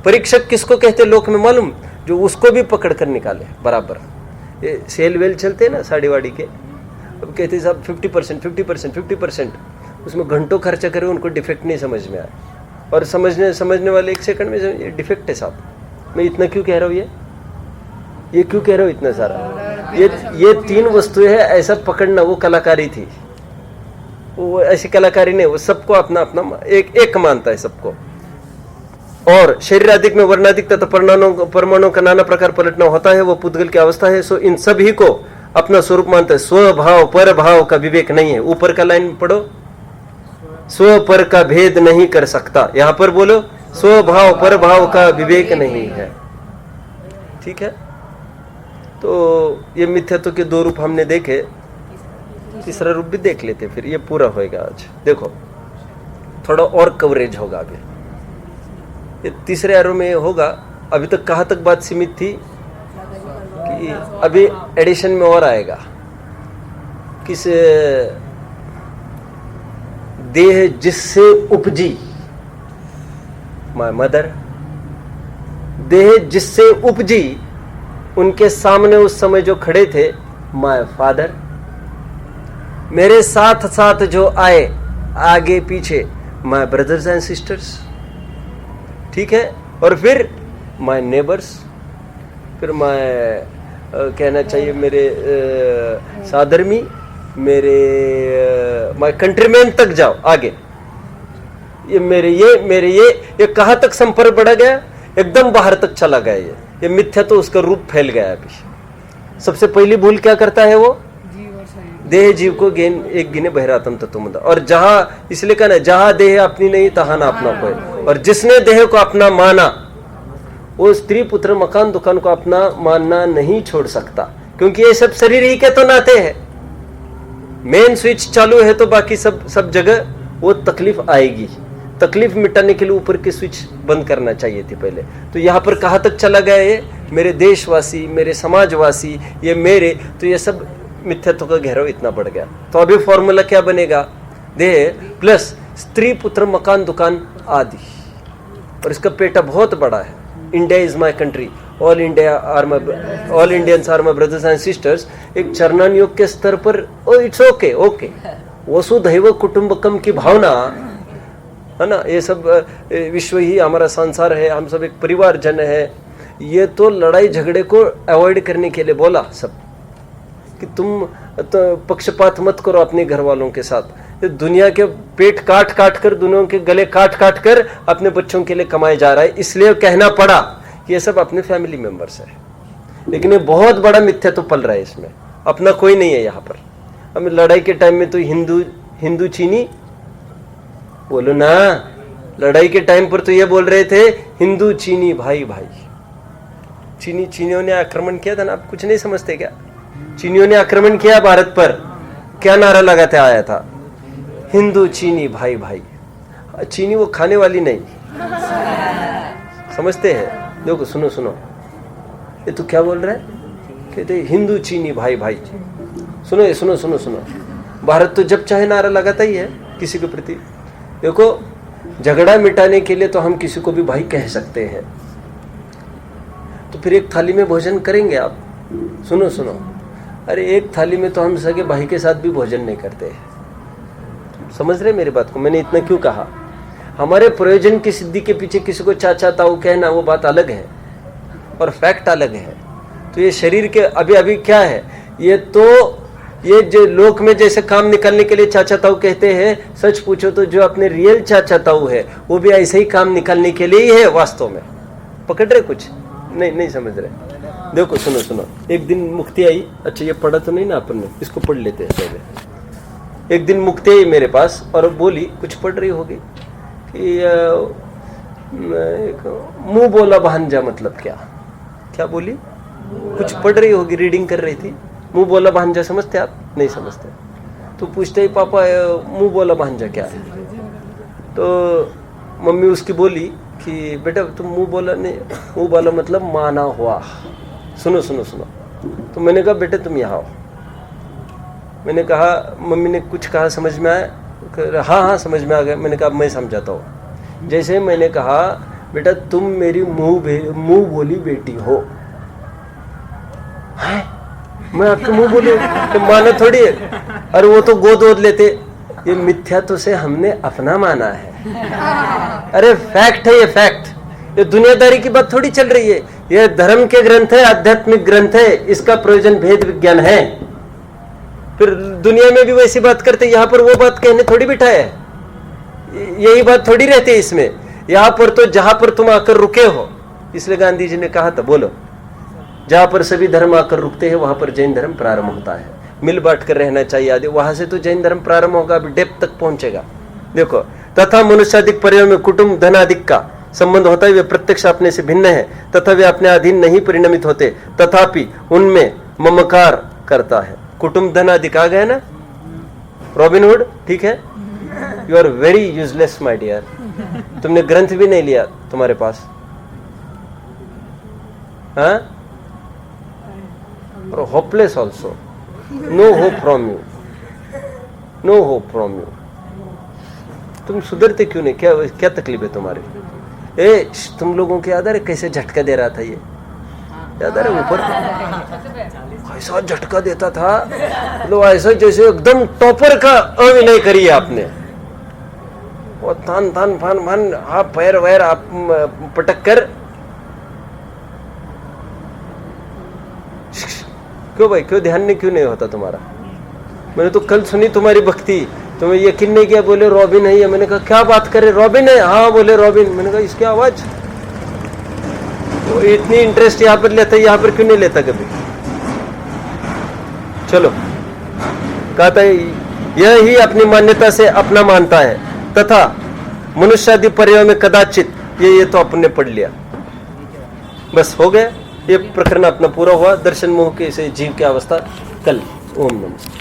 परीक्षक किसको कहते लोक में मालूम? जो उसको भी पकड़ कर निकाले बराबर। ये सेल वेल चलते हैं ना साड़ी वाड़ी के, अब कहते साहब 50% 50% 50%, उसमें घंटों खर्चा करे, उनको डिफेक्ट नहीं समझ में आया। और समझने वाले 1 सेकंड में ये डिफेक्ट है साहब। मैं इतना क्यों कह रहा हूँ? ये क्यों कह रहा हूँ इतना सारा? ये 3 वस्तुएं है, ऐसा पकड़ना वो कलाकारी थी। वो ऐसी कलाकारी नहीं, वो सबको अपना अपना एक मानता है सबको। और शरीरादिक में वर्णादिक तथा परमाणु का नाना प्रकार पलटना होता है, वो पुद्गल की अवस्था है। सो इन सभी को अपना स्वरूप मानता है। स्वभाव पर भाव का विवेक नहीं है। ऊपर का लाइन पढ़ो, स्व पर का भेद नहीं कर सकता। यहां पर बोलो, स्वभाव पर भाव का विवेक नहीं है। ठीक है? तो ये मिथ्यात्व के 2 रूप हमने देखे, तीसरा रूप भी देख लेते, फिर ये पूरा होएगा आज। देखो थोड़ा और कवरेज होगा अभी। ये तीसरे एरो में होगा। अभी तक कहाँ तक बात सीमित थी कि अभी एडिशन में और आएगा। किस देह जिससे उपजी, माय मदर, देह जिससे उपजी, उनके सामने उस समय जो खड़े थे माय फादर, मेरे साथ साथ जो आए आगे पीछे माय ब्रदर्स एंड सिस्टर्स। ठीक है? और फिर माय नेबर्स, फिर माय कहना चाहिए मेरे साधर्मी, मेरे माय कंट्रीमैन तक जाओ आगे। ये मेरे ये कहाँ तक संपर्क बढ़ा गया? एकदम बाहर तक चला गया। ये मिथ्या तो उसका रूप फैल गया अभी। सबसे पहली भूल क्या करता है वो? देह जीव को एक गिने बहिरातम तत्व। और जहां, इसलिए कहना, जहां देह अपनी नहीं तहां ना अपना कोई। और जिसने देह को अपना माना वो स्त्री पुत्र मकान दुकान को अपना मानना नहीं छोड़ सकता, क्योंकि ये सब शरीर ही के तो नाते हैं। मेन स्विच चालू है तो बाकी सब जगह वो तकलीफ आएगी। तकलीफ मिटाने के लिए ऊपर की स्विच बंद करना चाहिए थी पहले। तो यहाँ पर कहाँ तक चला गया ये? मेरे देशवासी, मेरे समाजवासी, ये मेरे, तो ये सब मिथ्यात्व का घेराव इतना बढ़ गया। तो अभी फॉर्मूला क्या बनेगा? देह प्लस स्त्री पुत्र मकान दुकान आदि, और इसका पेटा बहुत बड़ा है। India is my country, all Indians are my brothers and sisters. एक चरणान योग के स्तर पर इट्स ओके, वसुधैव कुटुंबकम की भावना है ना, ये सब विश्व ही हमारा संसार है, हम सब एक परिवार जन है, ये तो लड़ाई झगड़े को अवॉइड करने के लिए बोला सब, कि तुम तो पक्षपात मत करो अपने घर वालों के साथ। ये दुनिया के पेट काट काट कर, दुनिया के गले काट काट कर अपने बच्चों के लिए कमाया जा रहा है, इसलिए कहना पड़ा कि ये सब अपने फैमिली मेंबर्स है। लेकिन ये बहुत बड़ा मिथ्या तो पल रहा है इसमें, अपना कोई नहीं है यहाँ पर। हमें लड़ाई के टाइम में तो हिंदू चीनी बोलो ना, लड़ाई के टाइम पर तो ये बोल रहे थे हिंदू चीनी भाई भाई। चीनियों ने आक्रमण किया था ना, आप कुछ नहीं समझते क्या? चीनियों ने आक्रमण किया भारत पर, क्या नारा लगाते आया था? हिंदू चीनी भाई भाई। चीनी वो खाने वाली नहीं, समझते हैं? देखो सुनो, ये तो क्या बोल रहा है? कहते हिंदू चीनी भाई भाई। सुनो, भारत तो जब चाहे नारा लगाता ही है किसी के प्रति। देखो, झगड़ा मिटाने के लिए तो हम किसी को भी भाई कह सकते हैं, तो फिर एक थाली में भोजन करेंगे आप? सुनो, अरे एक थाली में तो हम सगे भाई के साथ भी भोजन नहीं करते। समझ रहे मेरी बात को? मैंने इतना क्यों कहा? हमारे प्रयोजन की सिद्धि के पीछे किसी को चाचा ताऊ कहना वो बात अलग है और फैक्ट अलग है। तो ये शरीर के अभी क्या है, ये जो लोक में जैसे काम निकालने के लिए चाचा ताऊ कहते हैं, सच पूछो तो जो अपने रियल चाचा ताऊ है वो भी ऐसे ही काम निकालने के लिए ही है वास्तव में। पकड़ रहे? कुछ नहीं समझ रहे। देखो सुनो, एक दिन मुक्ति आई। अच्छा, ये पढ़ा तो नहीं ना अपन ने, इसको पढ़ लेते हैं पहले। एक दिन मुक्ति आई मेरे पास और बोली, कुछ पढ़ रही होगी कि मुंह बोला भांजा मतलब क्या बोली? कुछ पढ़ रही होगी, रीडिंग कर रही थी। मुंह बोला भांजा समझते आप? नहीं समझते। तो पूछते ही पापा मुंह बोला भांजा क्या है? तो मम्मी उसकी बोली कि बेटा तुम मुंह बोला नहीं, मुंह बोला मतलब माना हुआ। सुनो। तो मैंने कहा बेटा तुम यहाँ आओ। मैंने कहा, मम्मी ने कुछ कहा समझ में आया? हाँ समझ में आ गया। मैंने कहा मैं समझाता हूँ। जैसे मैंने कहा बेटा तुम मेरी मुंह बोली बेटी हो, है? मैं आपके मुंह बोली तो माना थोड़ी है। अरे वो तो गोद वोद लेते, ये मिथ्यात्व से हमने अपना माना है। अरे फैक्ट है ये, फैक्ट। ये दुनियादारी की बात थोड़ी चल रही है। ये धर्म के ग्रंथ है, आध्यात्मिक ग्रंथ है, इसका प्रयोजन भेद विज्ञान है। फिर दुनिया में भी वैसी बात करते, यहाँ पर वो बात कहने थोड़ी बिठाया है। यही बात थोड़ी रहती है इसमें। यहाँ पर तो जहां पर तुम आकर रुके हो, इसलिए गांधी जी ने कहा था, बोलो, जहां पर सभी धर्म आकर रुकते हैं वहां पर जैन धर्म प्रारंभ होता है। मिल बांट कर रहना चाहिए आदि, वहां से तो जैन धर्म प्रारंभ होगा, अभी डेप्थ तक पहुंचेगा। देखो, तथा मनुष्याधिक परिवार में कुटुंब धनाधिक का संबंध होता है, वे प्रत्यक्ष अपने से भिन्न है तथा वे अपने अधीन नहीं परिणमित होते, तथापि उनमें ममकार करता है। कुटुंब धनाधिक आ गया ना, रॉबिनहुड, ठीक है? You are very useless my dear. तुमने ग्रंथ भी नहीं लिया तुम्हारे पास, हाँ? और hopeless also, no hope from you, no hope from you. तुम सुधरते क्यों नहीं? क्या तकलीफ है तुम्हारी? तुम लोगों को याद है कैसे झटका दे रहा था? ये याद है? ऊपर ऐसा झटका देता था, मतलब ऐसा जैसे एकदम टॉपर का अभिनय करिए आपने। वो थान फान फान आप पैर वैर आप पटक कर, क्यों भाई, क्यों ध्यान क्यों नहीं होता तुम्हारा? मैंने तो कल सुनी तुम्हारी भक्ति, तुम्हें यकीन नहीं किया, बोले रॉबिन है ये। मैंने कहा क्या बात करे, रॉबिन है? हाँ बोले रॉबिन। मैंने कहा इसकी आवाज, वो इतनी इंटरेस्ट यहाँ पर लेता है, यहाँ पर क्यों नहीं लेता कभी? चलो, कहता है यह ही अपनी मान्यता से अपना मानता है तथा मनुष्यादि पर्याय में कदाचित, ये तो अपने पढ़ लिया, बस हो गया। ये प्रकरण अपना पूरा हुआ। दर्शन मोह के से जीव की अवस्था कल। ओम नमः।